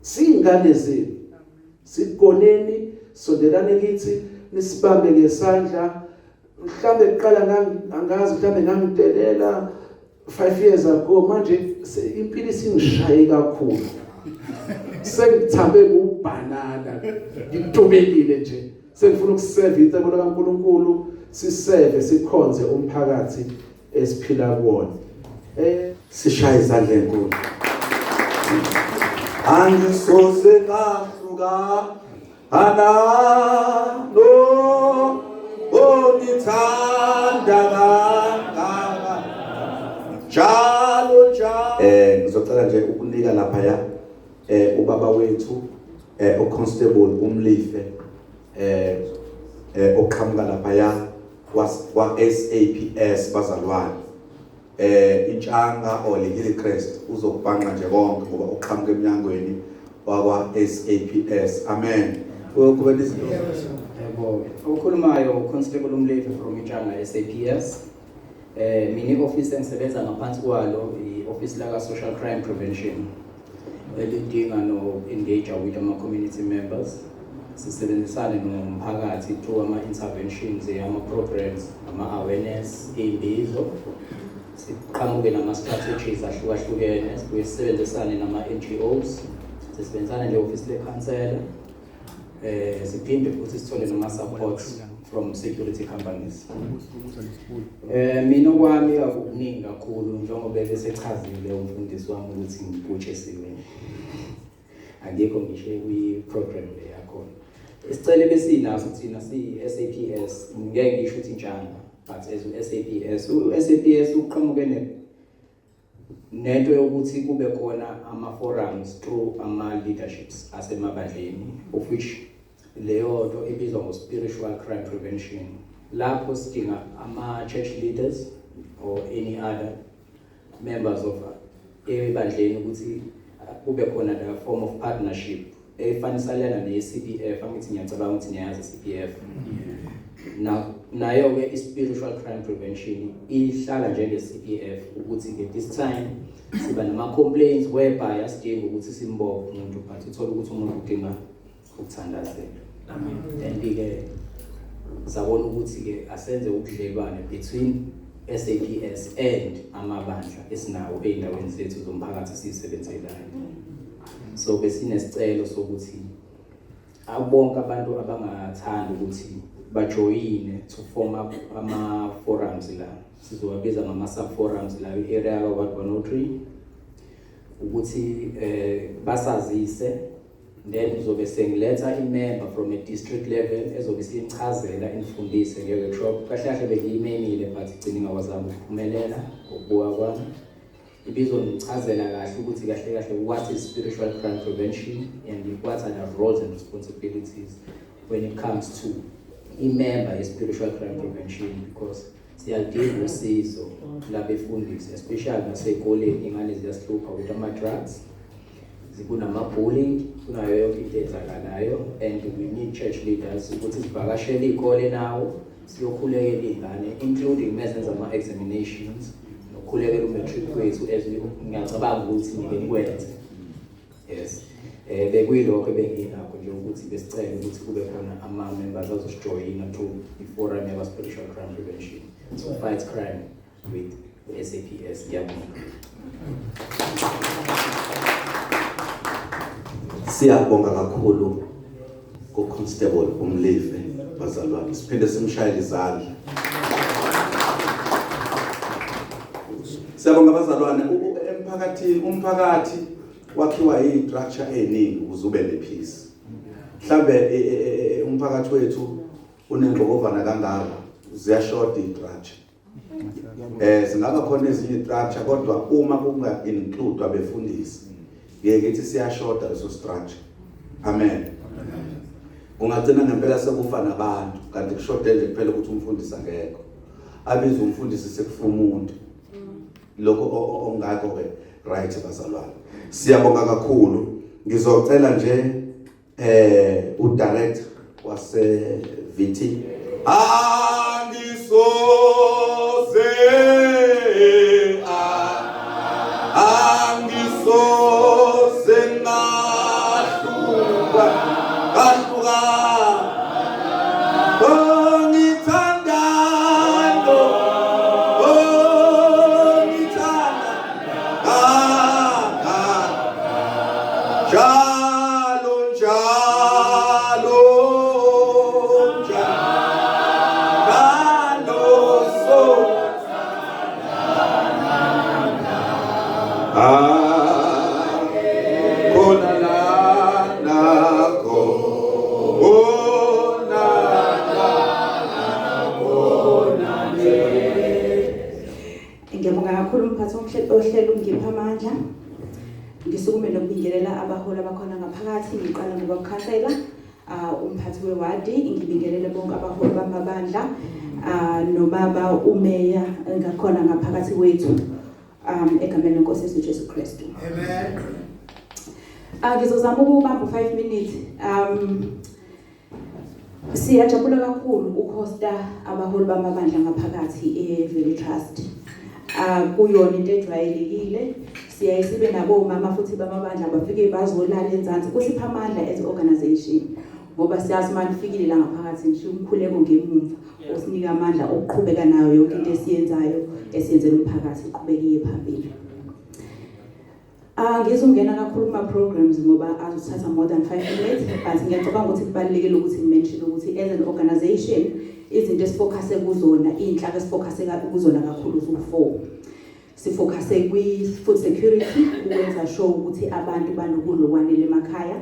singane zenu sigoneni sondelane kithi nisibambe ngesandla mhlambe iqala angazi mhlambe ngangidelela 5 years ago manje impilo isingishaye kakhulu sengithambe kubanana ngitubekile nje sengifuna ukuserve icebo likaNkulunkulu siseve sikhonze umphakathi esiphila kuwona sishaya izandla enkulu angisose ngahluka anano onithanda kangaka njalo ngizocela nje ukunika lapha ubaba wethu uConstable uMlife oqhamuka lapha wa SAPS bazalwane intshanga ole Hillcrest uzokubhanqa nje konke ngoba uqhamuka eminyangweni wakwa SAPS amen kube izinto yebo ukukhulumayo uConstable uMlife from intshanga SAPS mina office engisebenza ngaphansi kwalo ioffice la social crime prevention elidinga no engage with ama community members sisebenzisana nomphakathi through ama interventions ama programs ama awareness imbizo siqhamuke nama strategies ahlukahlukene sisebenzisana nama NGOs sisebenzisana le office le council siphinde futhi sithole nama support from security companies mina kwami akukuningi kakhulu njengoba besechazile umfundisi wami ukuthi ngikuchesiwe angekho ngisho kwi-program le yakho isicelo besinaso thina si-SAPS ngeke ngisho ukuthi intshanga but as SAPS uqhamuke nento yokuthi kube khona ama-forums through ama-leaderships asemabandleni of which leyo nto ibizwa ngo-spiritual crime prevention lapho sidinga ama-church leaders or any other members of ebandleni ukuthi kube khona the form of partnership efaniselana ne-CPF angithi ngiyacabanga ukuthi niyazi i-CPF nayo ke i-spiritual crime prevention ihlala njenge-CPF ukuthi at this time siba nama-complaints whereby asidinga ukuthi simbophe umuntu but uthole ukuthi umuntu udinga ukuthandazela and-ke sabona ukuthi-ke asenze ubudlelwane between SAPS and amabandla esinawo ey'ndaweni zethu zomphakathi siyisebenzelayo so besinesicelo sokuthi abonke abantu abangathanda ukuthi bajoyine to form up ama-forums la sizowabiza ngama-sub-forums la i-area ka-Ward 103 ukuthi basazise then uzobe sengiletha imember from a district level ezobe siyimchazela imfundise nge-workshop kahle kahle bengiyimenile but igcine ingawazanga ukuphumelela ngokubuka kwami ibizongichazela kahle ukuthi kahle kahle what is spiritual crime prevention and what are the roles and responsibilities when it comes to imember ye-spiritual crime prevention because siyadinga usizo labefundisi especially nasey'koleni ingane ziyasihlupha with ama-drugs kunama-bullying kunayo yonke into ezakalayo and we need church leaders ukuthi sivakashele iy'kole nawo siyokhulekela iy'ngane including mesenza ama-examinations nokukhulekela umatric wethu as ngiyacabanga ukuthi nike nikwenze yes bekuyilokho ebenginakho nje ukuthi besicela ukuthi kube khona ama-members azosijoyina to i-forum yaba-spiritual crime prevention to fight crime with SAPS ngiyabonga. Siyabonga kakhulu ku-Constable uMlife bazalwane siphinde simshayele izandla siyabonga bazalwane umphakathi kwakhiwa istructure eningi ukuze ube nepeace. Mhlambe umphakathi wethu unengqokovana kangaka ziyashort istructure. Singaba khona ezinye structure kodwa uma kunga include abefundisi ngeke ithi siyashorta leso structure. Amen. Ungagcina ngempela sekufa nabantu kanti kushode nje kuphela ukuthi umfundisi angekho. Abiza umfundisi sekufa umuntu. Lokho ongakho ke right bazalwane. Siyabonga kakhulu. Ngizocela nje udirect wase VT angisoze ngahluka ohlelo ungipha amandla ngisukume nokubingelela abaholi abakhona ngaphakathi ngiqala ngokukhansela umphathi wewadi ngibingelele bonke abaholi bamabandla nobaba umeya ngakhona ngaphakathi wethu egameni lenkosi yethu Jesu Kristu. Amen. Ngizozama ukubamba 5 minutes. Siyajabula kakhulu ukhosta abaholi bamabandla ngaphakathi eValley Trust. Kuyona into ejwayelekile siyayisibe nabo mama futhi bamabandla bafike bazolala enzansi kusipha amandla as organization ngoba siyazi manje fikile la ngaphakathi nje umkhuleko ngemumva osinika amandla okuqhubeka nayo yonke into esiyenzayo esiyenzela umphakathi iqhubekile phambili. Ngizongena kakhulu kuma programs ngoba azothatha more than 5 minutes but ngiyacabanga ukuthi kubalekile ukuthi mention ukuthi as an organization izinto esifocuse kuzona inhlaka esifocuse kuzona kakhulu zu4 sifocuse kwi-food security ukwenza sure ukuthi abantu banokudla okwanele emakhaya,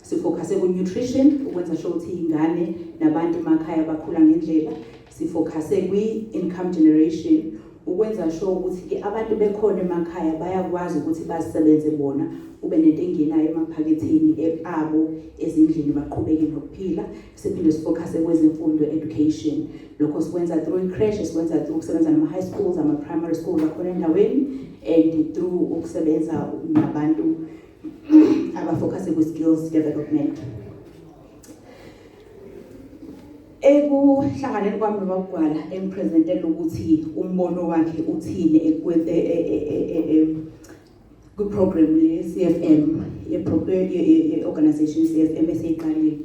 sifocuse ku-nutrition ukwenza sure ukuthi ingane nabantu emakhaya bakhula ngendlela, sifocuse kwi-income generation ukwenza sure ukuthi ke abantu bekhona emakhaya bayakwazi ukuthi basebenze bona kube nento engenayo emaphaketheni abo ezindlini baqhubeke nokuphila. Siphinde sifocuse kwezemfundo education, lokho sikwenza through creche, sikwenza through ukusebenza nama high schools, ama primary schools akhona endaweni and through ukusebenza nabantu abafocuse ku skills development. Ekuhlanganeni kwami nobagwala empresentele ukuthi umbono wakhe uthini ku-program le-CFM, ye-organization CFM eseyiqalile.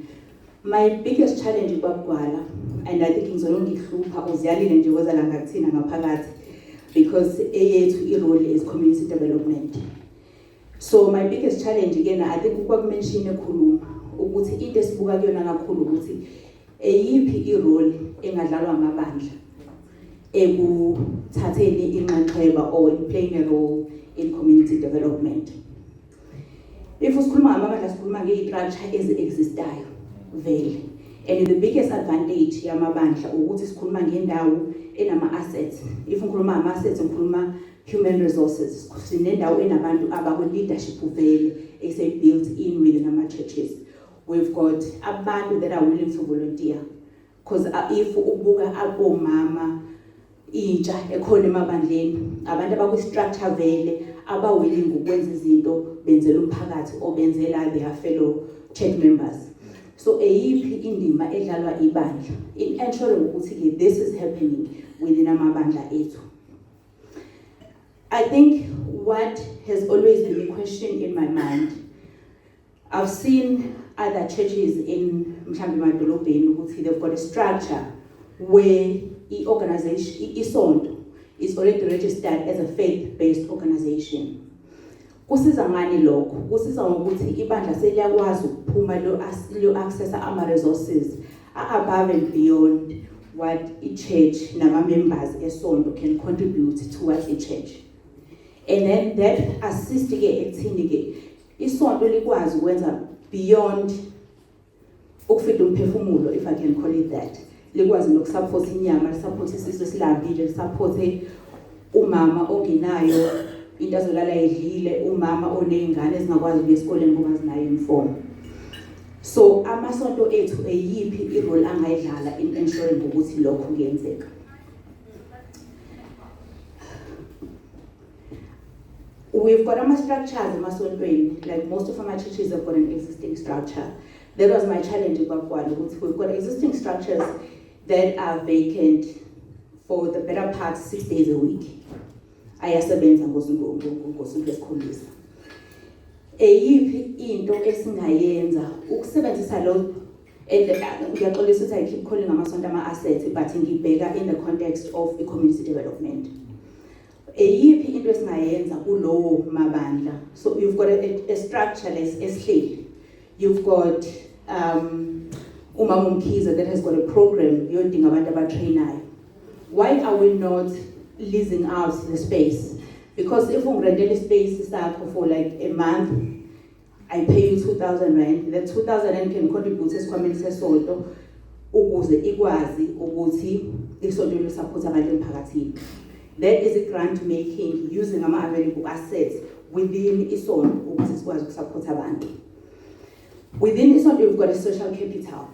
My biggest challenge kwabagwala, and I think ngizolo ngihlupha uziyalile nje kweza la ngakuthina ngaphakathi because eyethu i-role is community development. So my biggest challenge again, I think ukwakumention ekhuluma ukuthi into esibuka kuyona kakhulu ukuthi eyiphi i-role engadlalwa amabandla ekuthatheni inxaxheba or in playing a role in community development. If usikhuluma ngamabandla sikhuluma nge-structure ezi-existayo vele, and the biggest advantage yamabandla ukuthi sikhuluma ngendawo enama-assets. If ngikhuluma ngama-assets ngikhuluma human resources, sinendawo enabantu abakwi-leadership vele ese-built in within ama-churches. We've got abantu that are willing to volunteer, because if ubuka abomama intsha ekhona emabandleni abantu abakwi-structure vele aba-willing ukwenza izinto benzela umphakathi or benzela their fellow church members. So eyiphi indima edlalwa ibandla in ensuring ukuthi this is happening within amabandla ethu. I think what has always been a question in my mind, I've seen other churches in mhlambe emadolobheni ukuthi they've got a structure where i-organization, isonto is already registered as a faith-based organization. Kusiza ngani lokho? Kusiza ngokuthi ibandla seliyakwazi ukuphuma lo accessa ama-resources above and beyond what i-church nama-members esonto can contribute towards the church. And then that assist ke ekuthini ke isonto likwazi ukwenza beyond ukufida umphefumulo, if I can call it that. Likwazi nokusupport inyama,lisupport isizwe silambile,lisupport umama ongenayo into azolala edlile, umama onezingane ezingakwazi ukuya esikoleni ngoba zinayo uniform. So amasonto ethu eyiphi irole angayidlala in ensuring ukuthi lokho kuyenzeka. We've got our structures emasontweni, like most of our churches have got an existing structure. That was my challenge with Bakwala. We've got existing structures that are vacant for the better part 6 days a week. Ayasebenza ngosuku lesikhombisa. Eyiphi into esingayenza ukusebenzisa lo, and ngiyaxolisa ukuthi I keep calling amasonto ama-assets, but ngibheka in the context of community development. Eyiphi into esingayenza kulowo mabandla. So you've got a structure esihleli. You've got Umama Mkhize that has got a program yodinga abantu abatrainayo. Why are we not leasing out the space? Because if ungirentela space sakho for like a month, I pay you 2,000 rand. That 2,000 rand can contribute esikhwameni sesonto ukuze ikwazi ukuthi isonto lisupport abantu emphakathini. That is a grant making using ama-available assets within isonto ukuthi sikwazi ukusupport abantu. Within isonto you've got a social capital.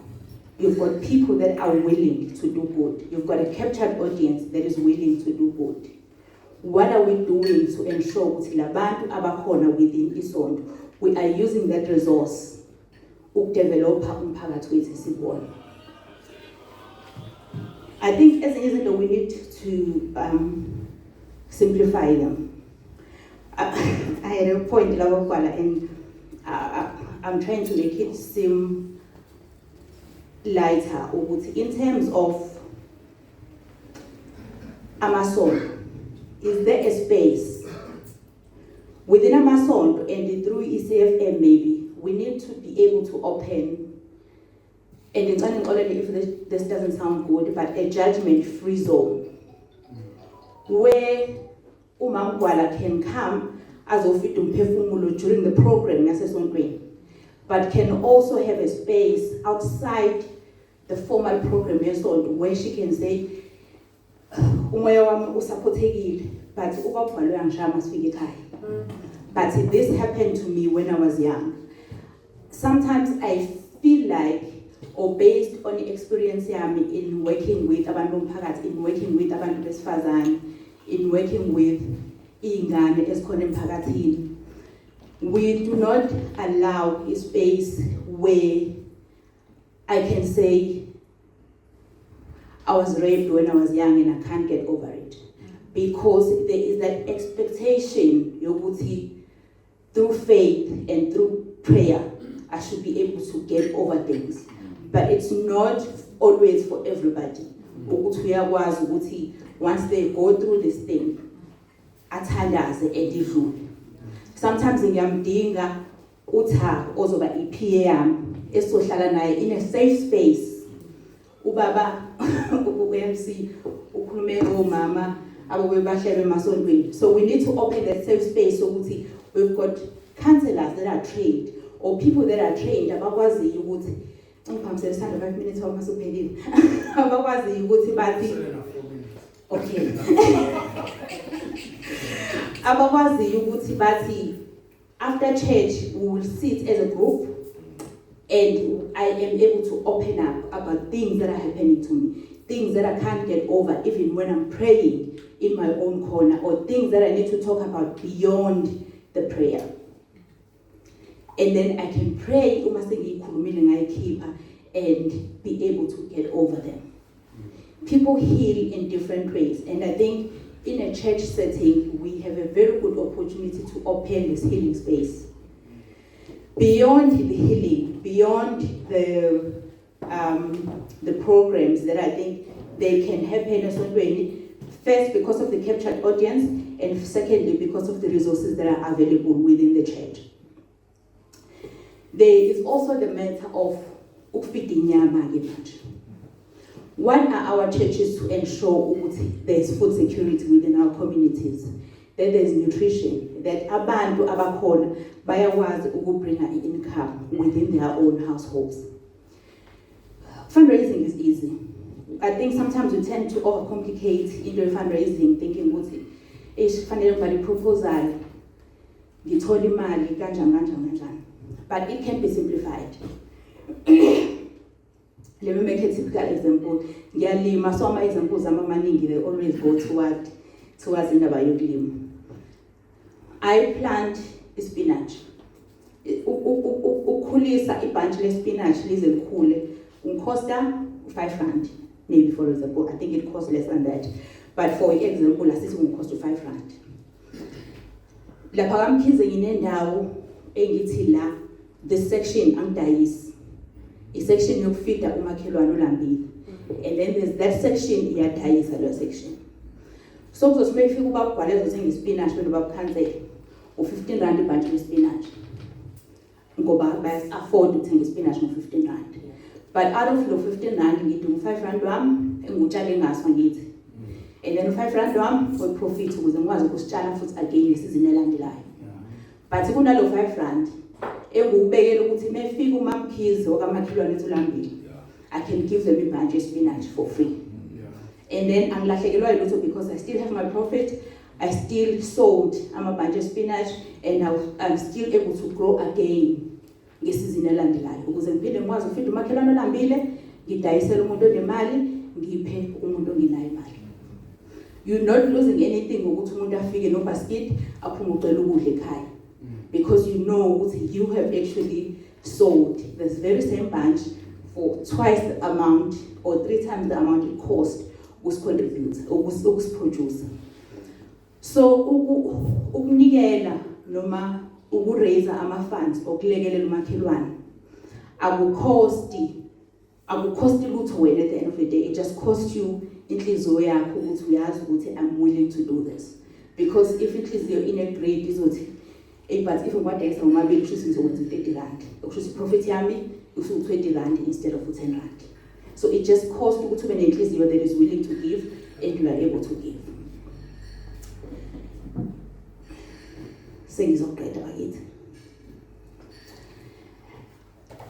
You've got people that are willing to do good. You've got a captured audience that is willing to do good. What are we doing to ensure ukuthi labantu abakhona within isonto we are using that resource ukudevelopa umphakathi wethu sibona? I think as izinto we need to simplify them. I had a point and I'm trying to make it seem lighter. In terms of amasonto, is there a space within amasonto and through ECFM maybe we need to be able to open, and if this doesn't sound good, but a judgment-free zone where Umam Gwala can come as offered during the program, but can also have a space outside the formal program where she can say, but this happened to me when I was young. Sometimes I feel like, or based on the experience in working with abantu mphakathi, in working with abantu besifazane, in working with ingane esikhona emphakathini, we do not allow a space where I can say I was raped when I was young and I can't get over it, because there is that expectation yokuthi through faith and through prayer I should be able to get over things. But it's not always for everybody. Once they go through this thing, athandaze edidlule. Sometimes ngiyamdinga utha ozoba iPA yami esohlala naye in a safe space. Ubaba uMC ukhulume ngomama ababebahlebe emasontweni. So we need to open that safe space ukuthi we've got counselors that are trained or people that are trained abakwazi ukuthi ngiphamsela 5 minutes uma suphelile abakwazi ukuthi bathi okay abakwazi ukuthi bathi after church we will sit as a group and I am able to open up about things that are happening to me, things that I can't get over even when I'm praying in my own corner, or things that I need to talk about beyond the prayer. And then I can pray and be able to get over them. People heal in different ways, and I think in a church setting we have a very good opportunity to open this healing space. Beyond the healing, beyond the programs that I think they can happen as well, first because of the captured audience, and secondly because of the resources that are available within the church. There is also the matter of what are our churches to ensure there is food security within our communities? that there's nutrition, that abantu abakhona bayakwazi ukubringa income within their own households. Fundraising is easy. I think sometimes we tend to overcomplicate into fundraising, thinking ukuthi fanele ngibhale proposal, ngithola imali kanjani. But it can be simplified. Let me make a typical example. Ngiyalima, so my examples amaningi, they always go towards indaba yokulima. I plant spinach. Ukhulisa ibunch le-spinach lize likhule unkosta 5 rand, maybe for example. I think it costs less than that. But for example, asithi unkosta 5 rand. Lapha kaMkhize nginendawo engithi la this section angidayisi. I-section yokufida umakhelwane uLambile. And then there's that section iyadayisa lo section. So kuzothi mayifika ubabhwale uzothenga ispinach belo babukhansela u15 rand ibunch le-spinach. Ngoba baya-afford ukuthenga ispinach ngo15 rand. But out of lo 15 rand ngidinga 5 rand wami engutshale ngaso ngithi. And then 5 rand wami for profit ukuze ngikwazi ukusitshala futhi again isizini elandelayo. But kunalo 5 rand engubekela ukuthi mayifika uMamkhize okamakhelwane uLambile, I can give them a bunch of spinach for free. And then angilahlekelwa yilutho because I still have my profit. I still sold a bunch of spinach and I'm still able to grow again ngesizini elandelayo ukuze ngiphinde ngikwazi ukufida umakhelwane uLambile, ngidayisele umuntu onemali, ngiphe umuntu ongenayo imali. You're not losing anything ukuthi umuntu afike no basket aphume ucela ukudla ekhaya. Because you know you have actually sold this very same bunch for twice the amount or 3 times the amount it cost was contribute or was produce. So ukunikela noma ukuraise ama-funds okulekelela umakhelwane akucosti lutho wena at the end of the day. It just costs you inhliziyo yakho ukuthi uyazi ukuthi I'm willing to do this. Because if inhliziyo ine-grade izothi but if ngiwadayisa ngomabili kusho ngizokwenza 30 rand. Kusho profit yami usu 20 rand instead of 10 rand. So it just costs ukuthi ube nenhliziyo that is willing to give and you are able to give. Sengizoqeda bakithi.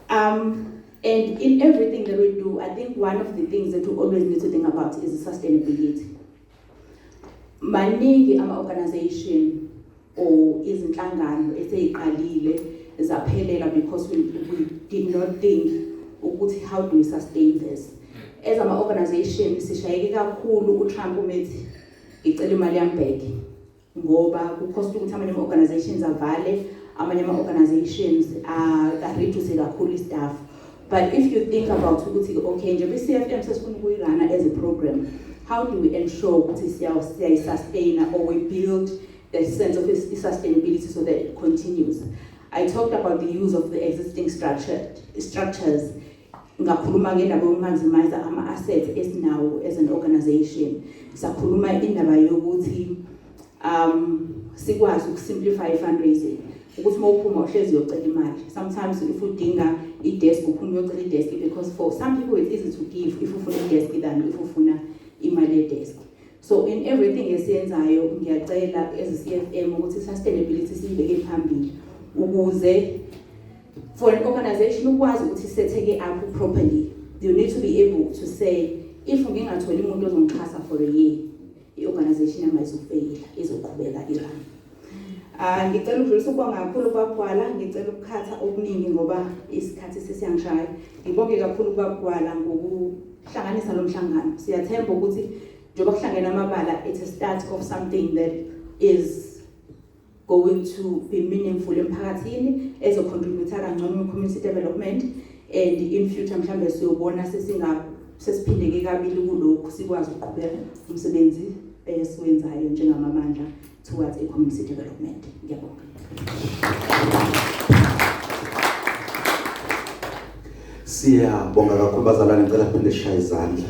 And in everything that we do, I think one of the things that we always need to think about is sustainability. Maningi ama-organization or izinhlangano eseyiqalile zaphelela because we did not think ukuthi how do we sustain this. As ama-organization sishayeke kakhulu uTrump umethi ngicela imali yami back ngoba kucost ukuthi amanye ama-organizations avale, amanye ama-organizations reduce kakhulu staff. But if you think about ukuthi okay nje be-CFM sesifuna ukuyirana as a program, how do we ensure ukuthi siyayi-sustain or we build the sense of sustainability so that it continues? I talked about the use of the existing structures. Ngakhuluma ngendaba yokumaximize ama-assets esinawo as an organization. Sakhuluma indaba yokuthi sikwazi ukusimplify fundraising. Ukuthi mawuphuma uhlezi uyocela imali. Sometimes if udinga i-desk uphuma uyocela i-desk because for some people it's easy to give if ufuna i-desk than if ufuna imali ye-desk. So in everything esiyenzayo ngiyacela as CFM ukuthi sustainability siyibeke phambili ukuze for an organization ukwazi ukuthi setheke up properly. You need to be able to say if ngingatholi umuntu ozongixhasa for a year, i-organization yami ayizofeyila, izoqhubeka irun. Ngicela ukudlulisa ukubonga kakhulu kwaBugwala, ngicela ukukhatha okuningi ngoba isikhathi sesiyangishaya. Ngibonge kakhulu kwaBugwala ngokuhlanganisa lo mhlangano. Siyathemba ukuthi njengoba kuhlangene amabala, it's a start of something that is going to be meaningful emphakathini, ezocontribute kangcono community development, and in future mhlambe siyobona sesiphindeke kabili kulokho sikwazi ukuqhubeka umsebenzi esiwenzayo njengamamandla towards a community development. Ngiyabonga. Siyabonga kakhulu bazalwane, ngicela phinde sishaye izandla.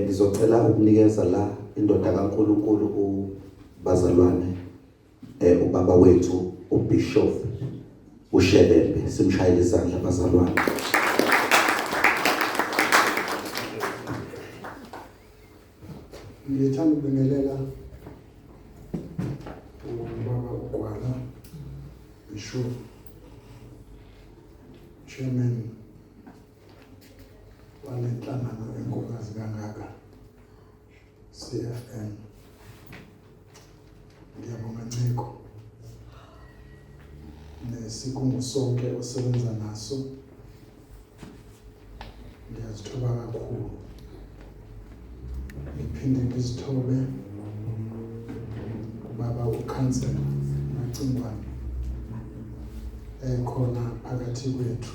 Ngizocela ukunikeza la indoda kaNkulunkulu ubazalwane ubaba wethu uBishop uShelembe, simshayele izandla bazalwane. Ngithanda ukubingelela ubaba uGwala Bishop Chairman walenhlangano enkokazi kangaka CFM. Ngiyabonga Nciko nesigungu sonke osebenza naso. Ngiyazithoba kakhulu. Ngiphinde ngizithobe baba uKhansela Macingwane ekhona phakathi kwethu.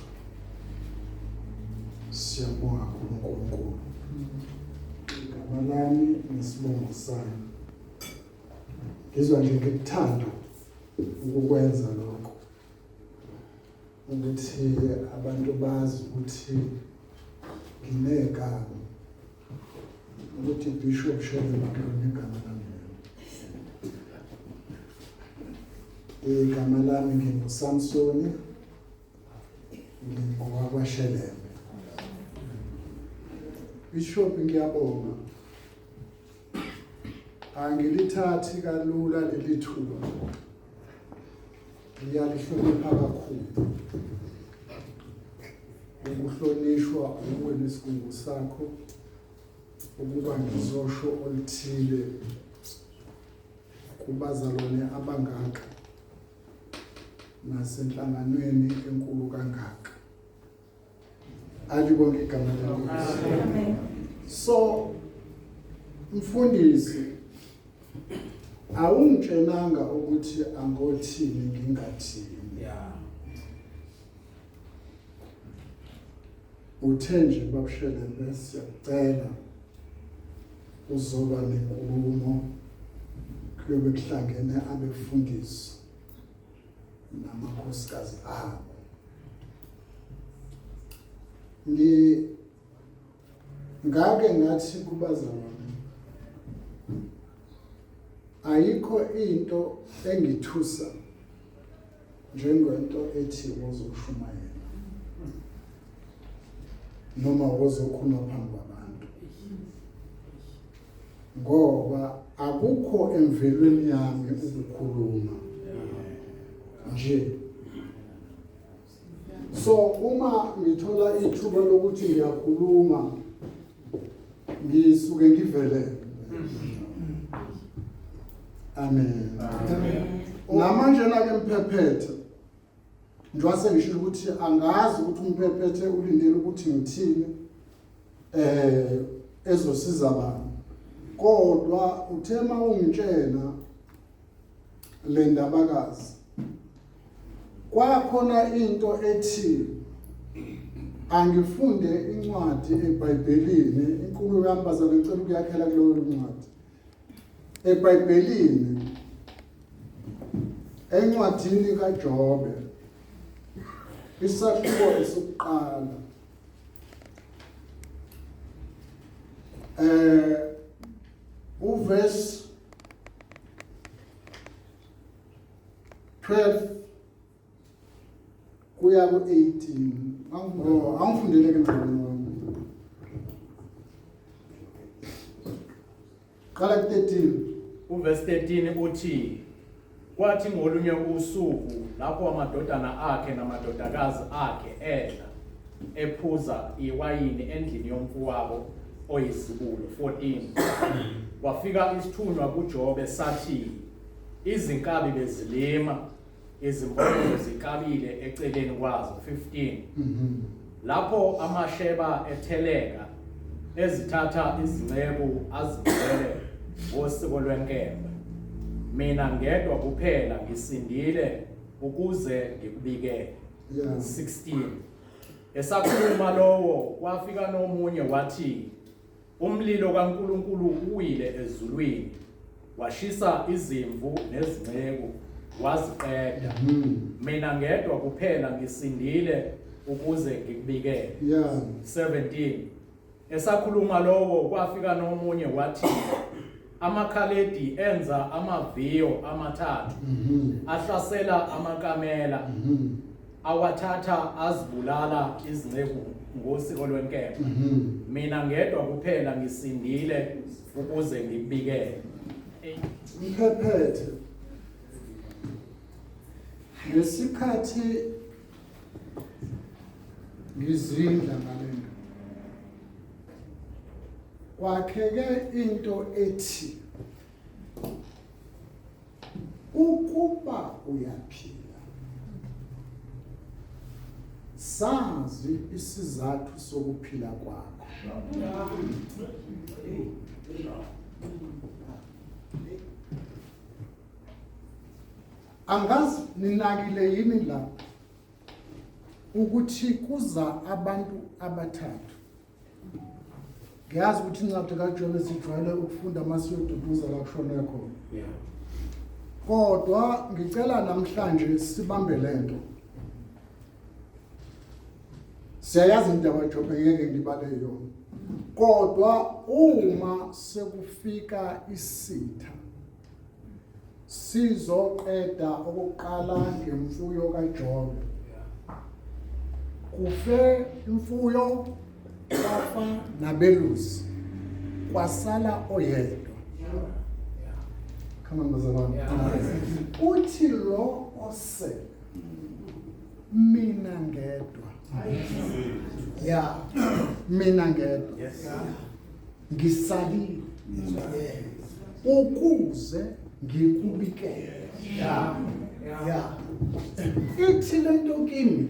Siyabonga uNkulunkulu. Igama lami nesibongo sami. Ngizwa nje ngikuthanda ukukwenza lokho. Ukuthi abantu bazi ukuthi nginegama. Ukuthi Bishop Shelembe negama lami. Igama lami nginguSamsoni ngingowakwaShelembe. Bishop ngiyabonga. Angilithathi kalula leli thuba. Ngiyalihlonipha kakhulu. Ukuhlonishwa ukube nesigungu sakho. Ukuba ngizosho olithile kubazalwane abangaka nasenhlanganweni enkulu kangaka. Alibonke igama lenkosi. Amen. So mfundisi awungitshenanga ukuthi angothini ngingathini. Yeah. Uthe nje babuShelembe siyacela uzoba nenkulumo kuyobe kuhlangene abefundisi namakhosikazi abo. Ngake ngathi kubazalwane ayikho into engithusa njengento ethi wozoshumayela noma wozokhuluma phambi kwabantu, ngoba akukho emvelweni yami ukukhuluma nje. So uma ngithola ithuba lokuthi ngiyakhuluma ngisuke ngivele. Amen. Namanje nake mphephethe njwase ngisho ukuthi angazi ukuthi umphephethe ulindele ukuthi ngithini ezosiza abantu, kodwa uthema ungitshena le ndabakazi kwakhona into ethi angifunde incwadi eBhayibhelini. Inkulumo yami bazalwane ngicela ukuyakhela kuleyo ncwadi eBhayibhelini, encwadini kaJobe isahluko esokuqala uverse 12 kuya ku-18. Angifundele ke mfana wami. Qala ku-13. Uverse 13 uthi kwathi ngolunye usuku lapho amadodana akhe namadodakazi akhe edla ephuza iwayini endlini yomfowabo oyisibulo. 14 wafika isithunywa kuJobe sathi izinkabi bezilima izimbono zikabile eceleni kwazo. 15 lapho amasheba etheleka ezithatha izingcebu azibele ngosiko lwenkemba, mina ngedwa kuphela ngisindile ukuze ngikubikele. 16 esakhuluma lowo kwafika nomunye wathi umlilo kaNkulunkulu uwile ezulwini washisa izimvu nezingcebu waziqeda, mina ngedwa kuphela ngisindile ukuze ngikubikele. 17 esakhuluma lowo kwafika nomunye wathi amakhaledi enza amaviyo amathathu ahlasela amakamela awathatha azibulala izinceku ngosiko lwenkemba. Mina ngedwa kuphela ngisindile ukuze ngibikele. Mphephethe ngesikhathi ngizindla ngalento kwakheke into ethi ukuba uyaphila sazi isizathu sokuphila kwakho. Angazi ninakile yini la ukuthi kuza abantu abathathu. Ngiyazi ukuthi incwadi kaJobe sijwayele ukufunda amasiyoduduza la kushone khona. Kodwa ngicela namhlanje sibambe lento. Siyayazi indaba kaJobe ngeke ngibale yona. Kodwa uma sekufika isitha sizoqeda okokuqala ngemfuyo kaJobe. Kufe imfuyo kwafa nabelusi kwasala oyedwa. Come on bazalwane. Uthi lo ose mina ngedwa. Yeah. Mina ngedwa. Ngisalile. Ukuze ngikubikele. Yeah. Ithi lento kimi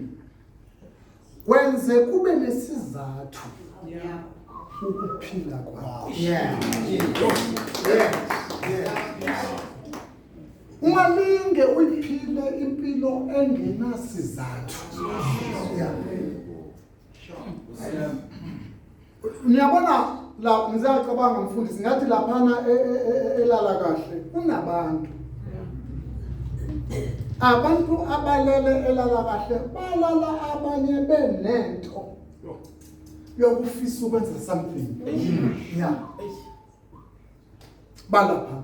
kwenze kube nesizathu ukuphila kwakho. Ungalinge uyiphile impilo engenasizathu. Niyabona la ngizacabanga mfundisi ngathi laphana elala kahle kunabantu. Abantu abalele elala kahle balala abanye benento yokufisa ukwenza something. Yeah. Balapha.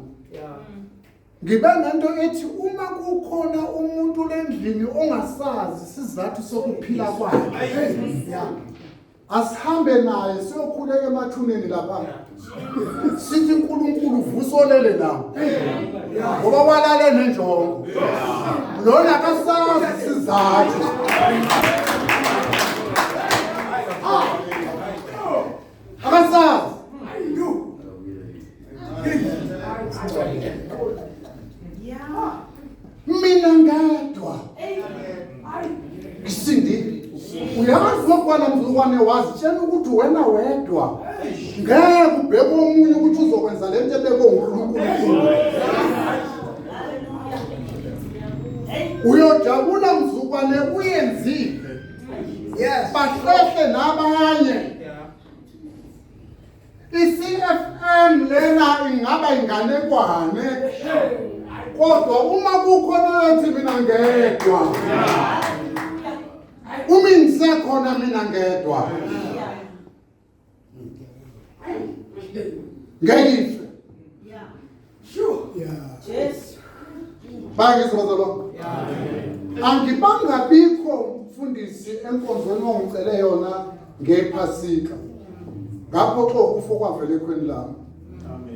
Ngibe nento ethi uma kukhona umuntu lendlini ongasazi sizathu sokuphila kwakhe. Yeah. Asihambe naye siyokhuleka emathuneni lapha. Sithi uNkulunkulu vusolele lawo. Ngoba walale nenjongo. Lona akasazi sizathu. Akasazi. Mina ngedwa. Ngisindile. Uyazi ukwana mzukwane wazi tshela ukuthi wena wedwa ngeke ubheke omunye ukuthi uzokwenza lento ebeke uNkulunkulu. Uyojabula mzukwane uyenzile. Yes, bahlehle nabanye. iCFM lena ingaba inganekwane. Kodwa uma kukhona ethi mina ngedwa. Uma ngisekhona mina ngedwa. Ngelife. Sure. Yes. Bayizwa bazalwane. Angibangabikho mfundisi enkonzweni ongicele yona ngephasika. Ngapho kufa kwavela ekhweni lami.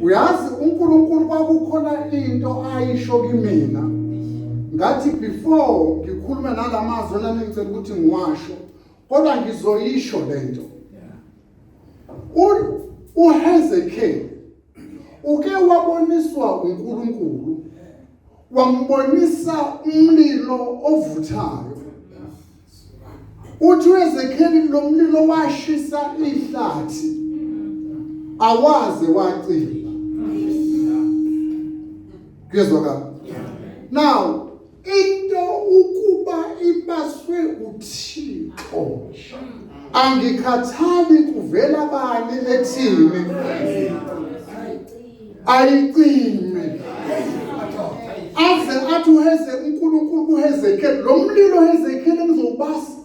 Uyazi uNkulunkulu kwakukhona into ayisho kimina. Ngathi before ngikhuluma nalamazwi nami ngicela ukuthi ngiwasho kodwa ngizoyisho lento. uHezekiah uke waboniswa uNkulunkulu wambonisa umlilo ovuthayo. Uthi uHezekiah lo mlilo washisa ihlathi awaze wacila. Kuyezwakala. Now into ukuba ibaswe uThixo angikhathali kuvela bani ethini ayicime aze athi uNkulunkulu kuHezekiah lo mlilo uHezekiah emzobasa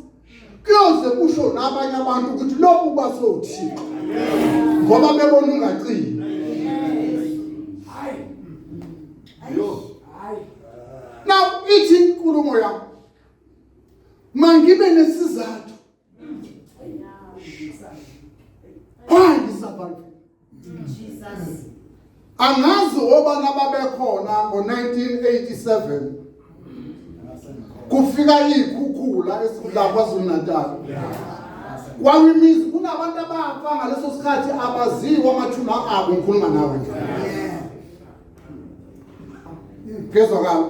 kuyoze kusho nabanye abantu ukuthi lo ubase uThixo ngoba bebona ungacini. Now ithi inkulumo yakho mangibe nesizathu abantu. Angazi obana babekhona ngo1987 kufika ikhukhula esilapha KwaZulu-Natal. Kwawimizi kunabantu abafa ngaleso sikhathi abaziwa amathuna abo ngikhuluma nawe nje. Ngezwa kahle.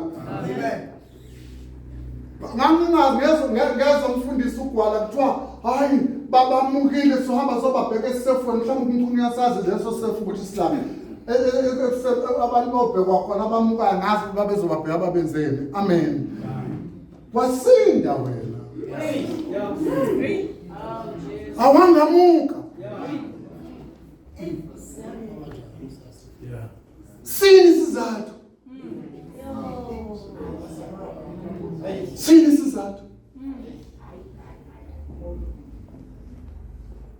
Ngangingazwe umfundisi uGwala kuthiwa hayi babamukile sohamba sobabheke esefoni mhlawumbe umuntu uyasazi leso sefu ukuthi silabe abantu bobhekwa khona abamuka ngazi babezobabheka ababenzeni. Amen. Wasinda wena. Awangamuka. Sini sizathu. Sini sizathu.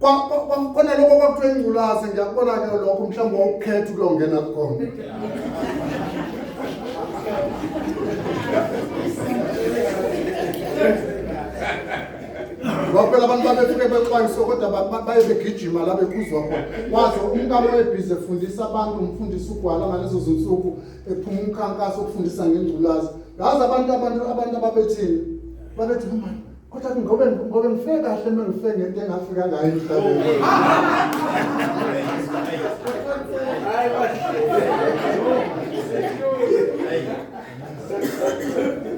Khona lokho kwakuthiwa ingculazi ngiyakubona ke lokho mhlawumbe wawukhetha ukuyongena khona. Ngoba abantu babefike bexwayisa kodwa baye begijima la bekuzwa khona. Wazi umkamo webhizi efundisa abantu umfundisi uGwala ngalezo zinsuku ephuma umkhankaso ukufundisa ngengculazi. Yazi abantu ababethini babethi manje kodwa ngobe ngifike kahle mina ngifike ngento engafika ngayo emhlabeni.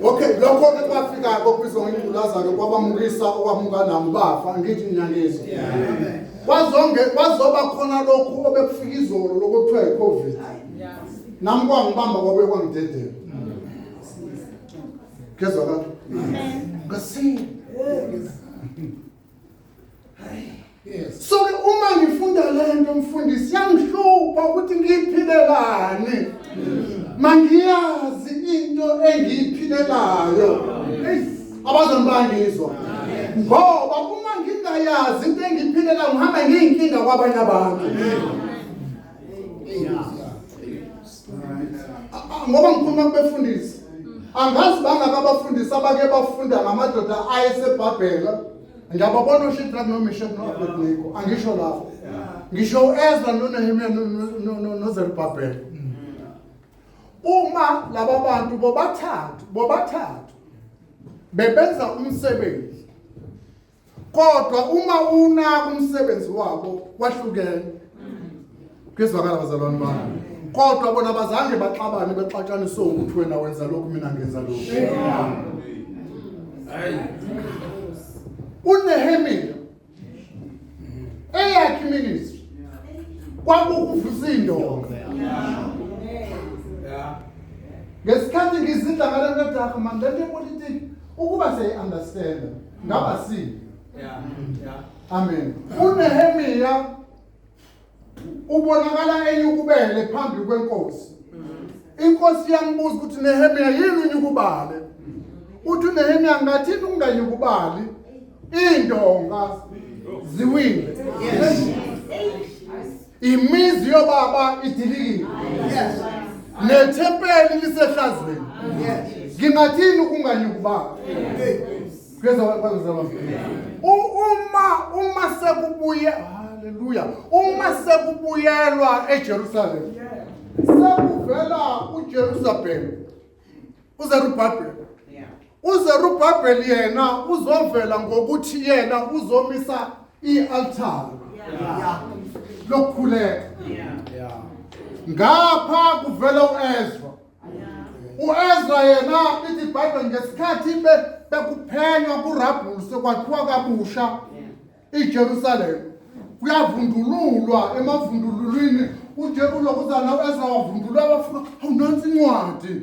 Okay, lokho ke kwafika kokubizwa ngengculaza ke kwabamukisa okwamuka nami bafa ngithi inyaniso. Kwazoba khona lokho obekufika izolo lokuthiwa iCovid. Nami kwangibamba kwabe kwangidedela. Kezwa kahle. Ngasi. Yes. So uma ngifunda lento mfundisi yangihlupha ukuthi ngiyiphilelane. Mangiyazi into engiyiphilelayo. Abazongibangizwa. Ngoba uma ngingayazi into engiyiphilelayo ngihamba ngiyinkinga kwabanye abantu. Ngoba ngikhuluma kubefundisi. Angazi bangakabafundisi abake bafunda ngamadoda ayeseBhabhela. Ngiyababona uShadrach noMeshach noAbednego. Angisho lapho. Ngisho Ezra noNehemiya noZerubhabhela. Uma laba bantu bobathathu bebenza umsebenzi. Kodwa uma unaka umsebenzi wabo wahlukene. Kezwakala bazalwane bami. Kodwa bona bazange baxabane bexatshaniswe ukuthi wena wenza lokhu mina ngenza lokhu. uNehemiya eyakhe ministry kwakukuvusa indonga. Ngesikhathi ngizidla ngale nto man lento politics ukuba siya understand ngaba si. Amen. uNehemiya ubonakala enyukubele phambi kwenkosi. Inkosi yambuza ukuthi Nehemiya yini unyukubale? Uthi uNehemiya ngathini unganyukubali? Indonga ziwile. Imizi yobaba idilikile. Nethempeli lisehlazweni. Ngingathini ukunganyukubali? Kweza kwazalwa. Uma sekubuye haleluya. Uma sekubuyelwa eJerusalem. Sekuvela uJerusalem. uZerubhabheli. uZerubhabheli yena uzovela ngokuthi yena uzomisa ialtar. Lokukhuleka. Ngapha kuvela uEzra. uEzra yena ithi iBhayibheli ngesikhathi bekuphenywa kuRabhuli sekwakhiwa kabusha iJerusalem. Kuyavundululwa emavundululweni uJerusalem kuzana uEzra wavundulwa bafuna awunansi incwadi.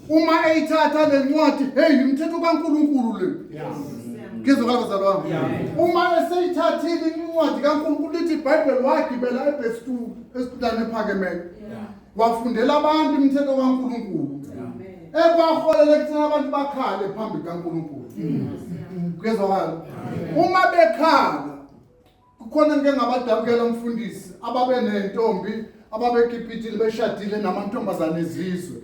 Uma eyithatha lencwadi hey umthetho kaNkuluNkulu le. Ngizokala bazalwane. Uma eseyithathile incwadi kaNkuluNkulu ithi iBhayibheli wagibela eBhestu esitulane ephakemeko. Wafundela abantu umthetho kaNkuluNkulu. Ekwaholela ekuthina abantu bakhale phambi kaNkuluNkulu. Ngizokala. Uma bekhala kukhona ngeke ngabadabukela umfundisi ababe nentombi ababekipitile beshadile namantombazane ezizwe.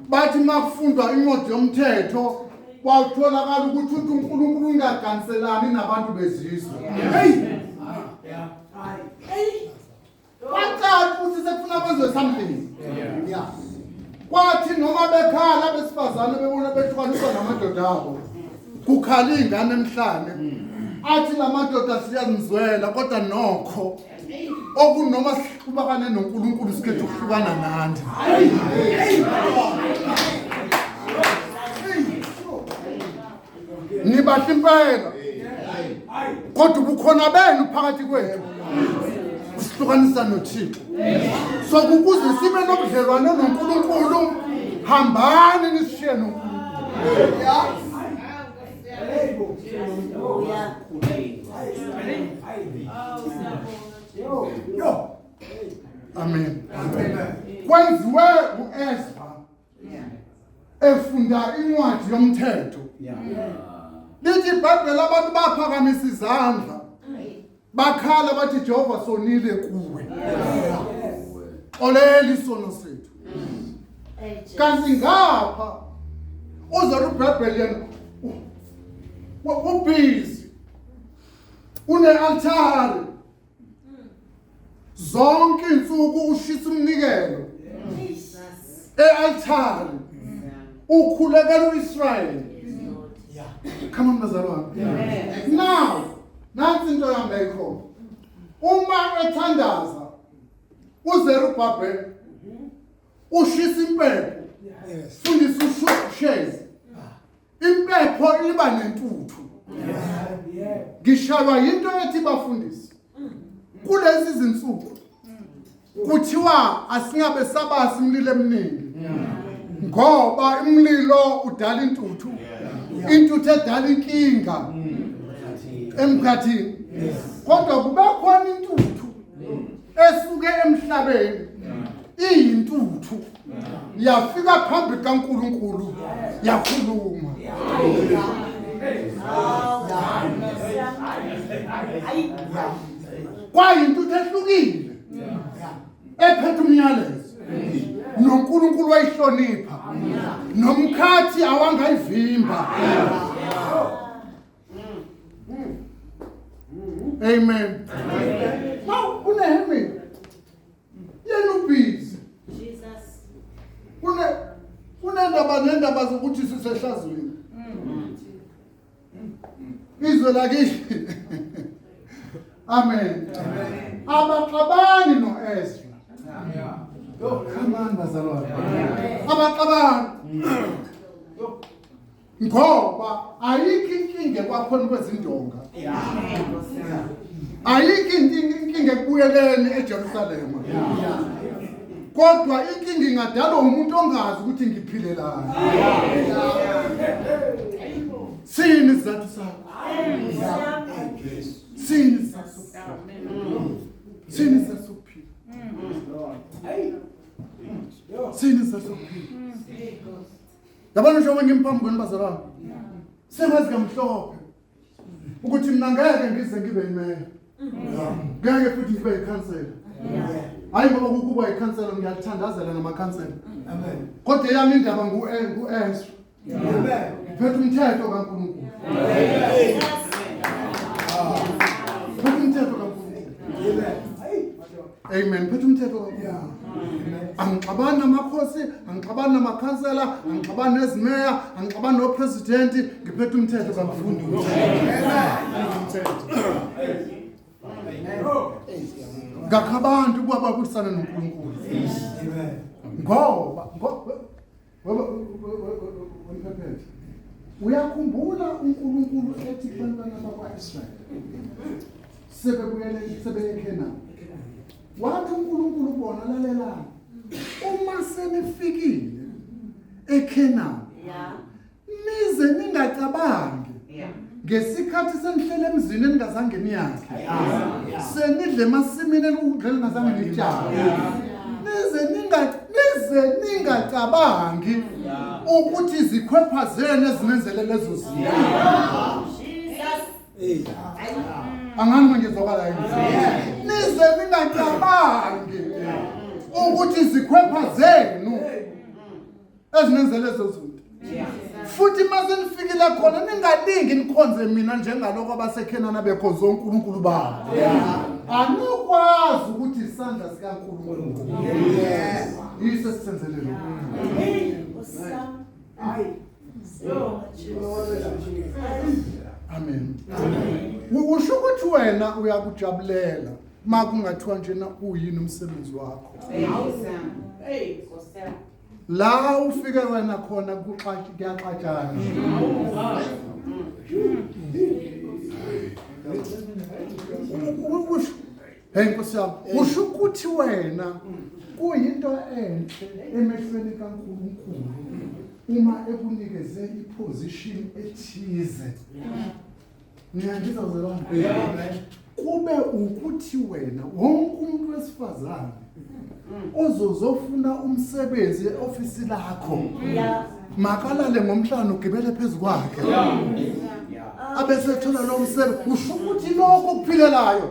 Bathi makufundwa incwadi yomthetho kwatholakala ukuthi uNkulunkulu ungaganselani nabantu bezizwe. something. Yeah. Kwathi noma bekhala besifazane bebona behlukaniswa namadoda abo. Kukhala ingane emhlane. Athi lamadoda siyazizwela kodwa nokho okunoma sixubakane noNkulunkulu sikhethe ukuhlukana nani. Nibahle impela. Kodwa ubukhona benu phakathi kwethu. Sihlukanisa noThixo. So ukuze sibe nobudlelwane noNkulunkulu, hambani nisishiye noNkulunkulu. Yo. Amen. Kwenziwe uEzra efunda incwadi yomthetho. Lithi iBhayibheli abantu baphakamisa izandla. Bakhala bathi Jehova sonile kuwe. Olela isono sethu. Kanti ngapha uZerubabeli yena ubhizi. Une-altari. Zonke insuku ushisa umnikelo. E-altari. Ukhulekela uIsrayeli. Come on, bazalwane. Now, nansi into yami ekhona. Uma ethandaza uZerubabeli ushisa impepho. Fundisa uShezi. Impepho iba nentuthu. Ngishaywa into ethi bafundisi. Kulezi izinsuku kuthiwa asingabe sabasi imlilo eminingi. Ngoba imlilo udala intuthu. Intuthu edala inkinga emkhathini. Kodwa kube khona intuthu esuke emhlabeni iyintuthu yafika phambi kaNkulunkulu yakhuluma. Kwayintuthu ehlukile ephethe umyalezo noNkulunkulu wayihlonipha nomkhathi awangayivimba. Amen. Now uNehemiya yena ubhizi. Unendaba zokuthi sisehlazweni. Izwe lakithi. Amen. Abaxabani noEzra. Come on, bazalwane. Abaxabani. Ngoba ayikho inkinga kwakhona kwezindonga. Ayikho inkinga ekubuyeleni eJerusalema. Kodwa inkinga ingadalwa umuntu ongazi ukuthi ngiphilelani. Sini isizathu sakho. Sini isizathu. Sini isizathu sokuphila. Sini isizathu sokuphila. Yabona nje ngemphambi kwenu bazalwane. Sengazi ngamhlophe. Ukuthi mina ngeke ngize ngibe imeya. Ngeke futhi ngibe ikhansela. Hayi ngoba ukuba ikhansela ngiyathandazela namakhansela. Amen. Kodwa yami indaba nguEzra. Amen. Phethe umthetho kaNkulunkulu. Phethe umthetho kaNkulunkulu. Amen. Phethe umthetho kaNkulunkulu. Angixabani namakhosi, angixabani namakhansela, angixabani nezimeya, angixabani nopresident, ngiphethe umthetho kaNkulunkulu. Ngakhabantu kuba babusana noNkulunkulu. Ngoba uyakhumbula uNkulunkulu ethi kubantwana bakwaIsrayeli sebebuyele eKhenani. Wathi uNkulunkulu bona lalelani. Uma senifikile eKhenani, nize ningacabangi ngesikhathi senihlele emzini ningazange niyakhe. Senidle emasimini ukudla ningazange nitshale. Nize ningacabangi ukuthi izikhwepha zenu ezinenzele lezo zinto. Angani ngizokala yini? Nize ningacabangi ukuthi izikhwepha zenu ezinenzele lezo zinto. Futhi mase nifikile khona ningalingi nikhonze mina njengaloko abaseKhenani bekhonza uNkulunkulu babo. Anokwazi ukuthi isandla sikaNkulunkulu. Amen. Usho ukuthi wena uyakujabulela makungathiwa njena uyini umsebenzi wakho. La ufike wena khona kuyaxatshana. Hey Nkosi yami, usho ukuthi wena kuyinto enhle emehlweni kaNkulunkulu uma ekunikeze iposition ethize. Niyangizwa zelwana? Kube ukuthi wena wonke umuntu wesifazane ozozofuna umsebenzi eoffice lakho makalale ngomhlanje ugibele phezulu kwakhe abese ethola lo msebenzi usho ukuthi lokho kuphilelayo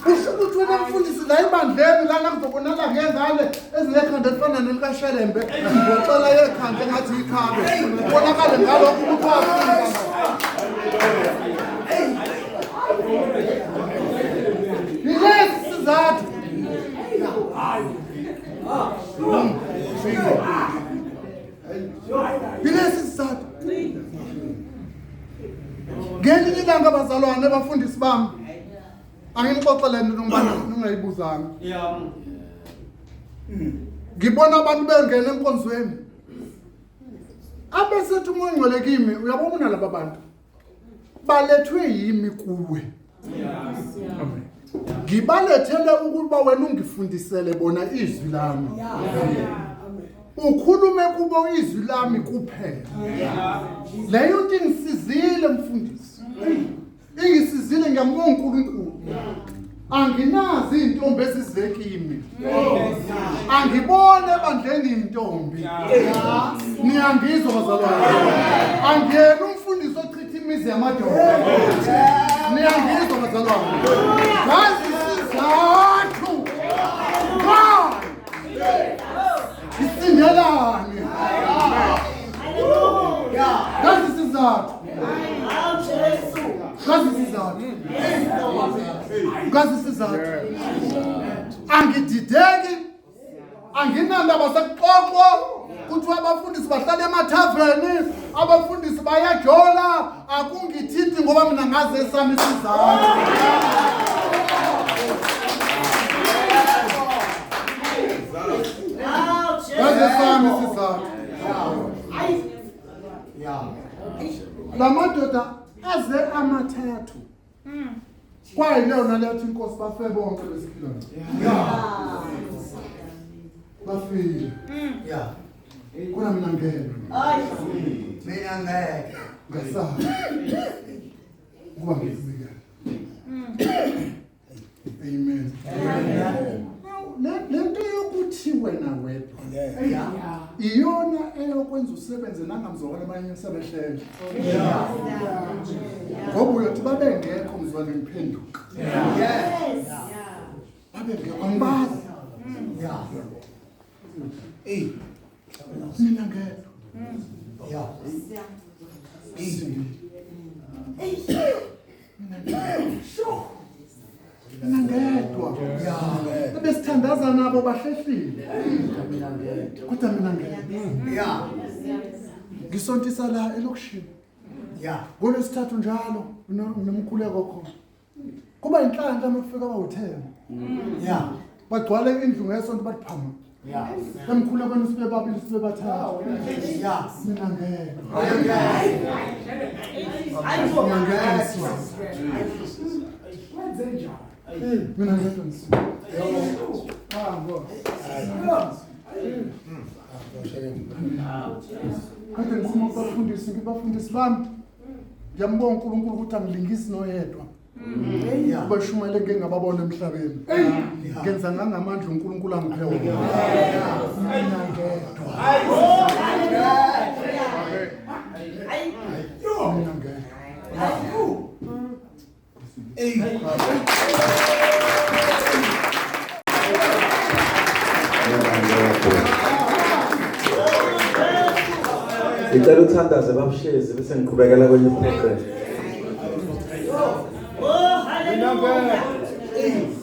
usho ukuthi wena mfundisi la ibandleni lana kuzobonala ngengane ezinekhanda elifana nelikaShelembe ngocela yekhanda engathi ikhabe ubonakale ngalokho ukuthi wafunda yilesi sizathu yilesi sizathu ngelinye ilanga abazalwane abafundisi bami angixoxelene nobana ningayibuzanga ngibona abantu bengena enkonzweni abesethu uMongcwele kimi uyabona laba bantu balethwe yimi kuwe ngibalethele ukuba wena ungifundisele bona izwi lami ukhulume kubo izwi lami kuphela leyo nto ingisizile mfundisi ingisizile ngiyambonga uNkulunkulu anginazi izintombi ezizekimi angibone ebandleni intombi niyangizwa bazalwane angiyena umfundisi ochitha imizi yamadoda niyangizwa bazalwane ngazi isizathu isindelane ngazi isizathu ngazi isizathu angidideki anginandaba sekuxoxwa kuthiwa abafundisi bahlala emathaveni abafundisi bayajola akungithinti ngoba mina ngazi esami isizathu ngazi esami isizathu la madoda aze amathathu kwayileyo nalethi inkosi bafe bonke besiphilana bafile kuna mina ngeke mina ngeke ngasaba kuba ngizike amen lento yokuthi wena wedwa iyona eyokwenza usebenze nangamzokala abanye sebehlele ngoba uyothi babengekho mzwane ngiphenduka babengekho angibazi mina ngedwa mina ngedwa besithandaza nabo bahlehlile kodwa mina ngedwa ngisontisa la elokushini ngolwesithathu njalo nomkhuleko khona kuba inhlanhla makufika abawu-10 bagcwale indlu ngesonto bathi phama emkhulekweni sibe babili sibe bathathu mina ngedwa mina ngedwa kade ngikhuluma kubafundisi bami ngiyambonga uNkulunkulu ukuthi angilingisi noyedwa bashumayele ngeke ngababona emhlabeni ngenza ngangamandla uNkulunkulu angiphe wona mina ngedwa mina ngedwa Ngicela uthandaze babshezi bese ngiqhubekela kwenye program.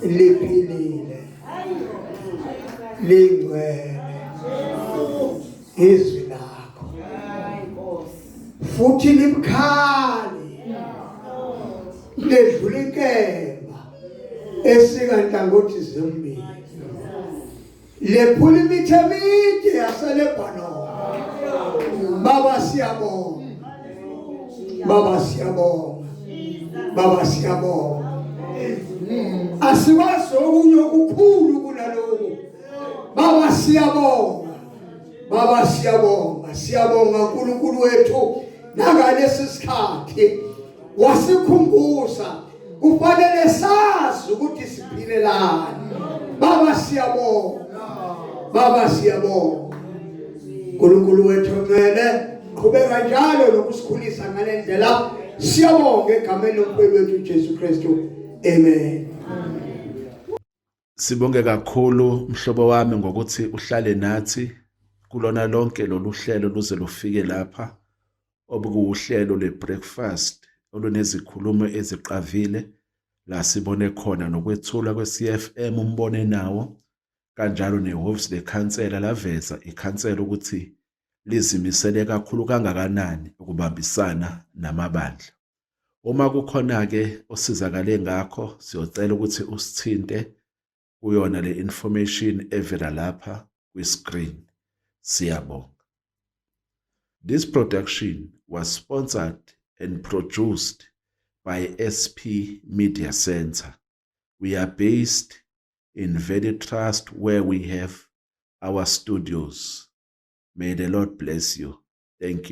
liphilile lingcwele izwi lakho futhi libukhali ledlula inkemba esikanhlangothi zombili lephula imithe emide yaseLebanon. Baba siyabonga, Baba siyabonga, Baba siyabonga. Asiwazi okunye okukhulu kunalokho. Baba siyabonga, Baba siyabonga, siyabonga uNkulunkulu wethu nangalesi sikhathi wasikhumbuza kufanele sazi ukuthi siphilelani. Baba siyabonga, Baba siyabonga. uNkulunkulu wethu ngene qhubeka njalo nokusikhulisa ngale ndlela. Siyabonga egameni loMpheki wethu Jesu Kristu. Amen. Sibonge kakhulu mhlobo wami ngokuthi uhlale nathi kulona lonke lolu hlelo luze lufike lapha obukuhlelo le-breakfast olunezikhulumo eziqavile la sibone khona nokwethula kwe-CFM umbone nawo kanjalo nehhovisi lekhansela laveza ikhansela ukuthi lizimisele kakhulu kangakanani ukubambisana namabandla. Uma kukhona-ke osizakale ngakho siyocela ukuthi usithinte kuyona le information evela lapha kwi-screen. Siyabonga. This production was sponsored and produced by SP Media Center. We are based in Valley Trust where we have our studios. May the Lord bless you. Thank you.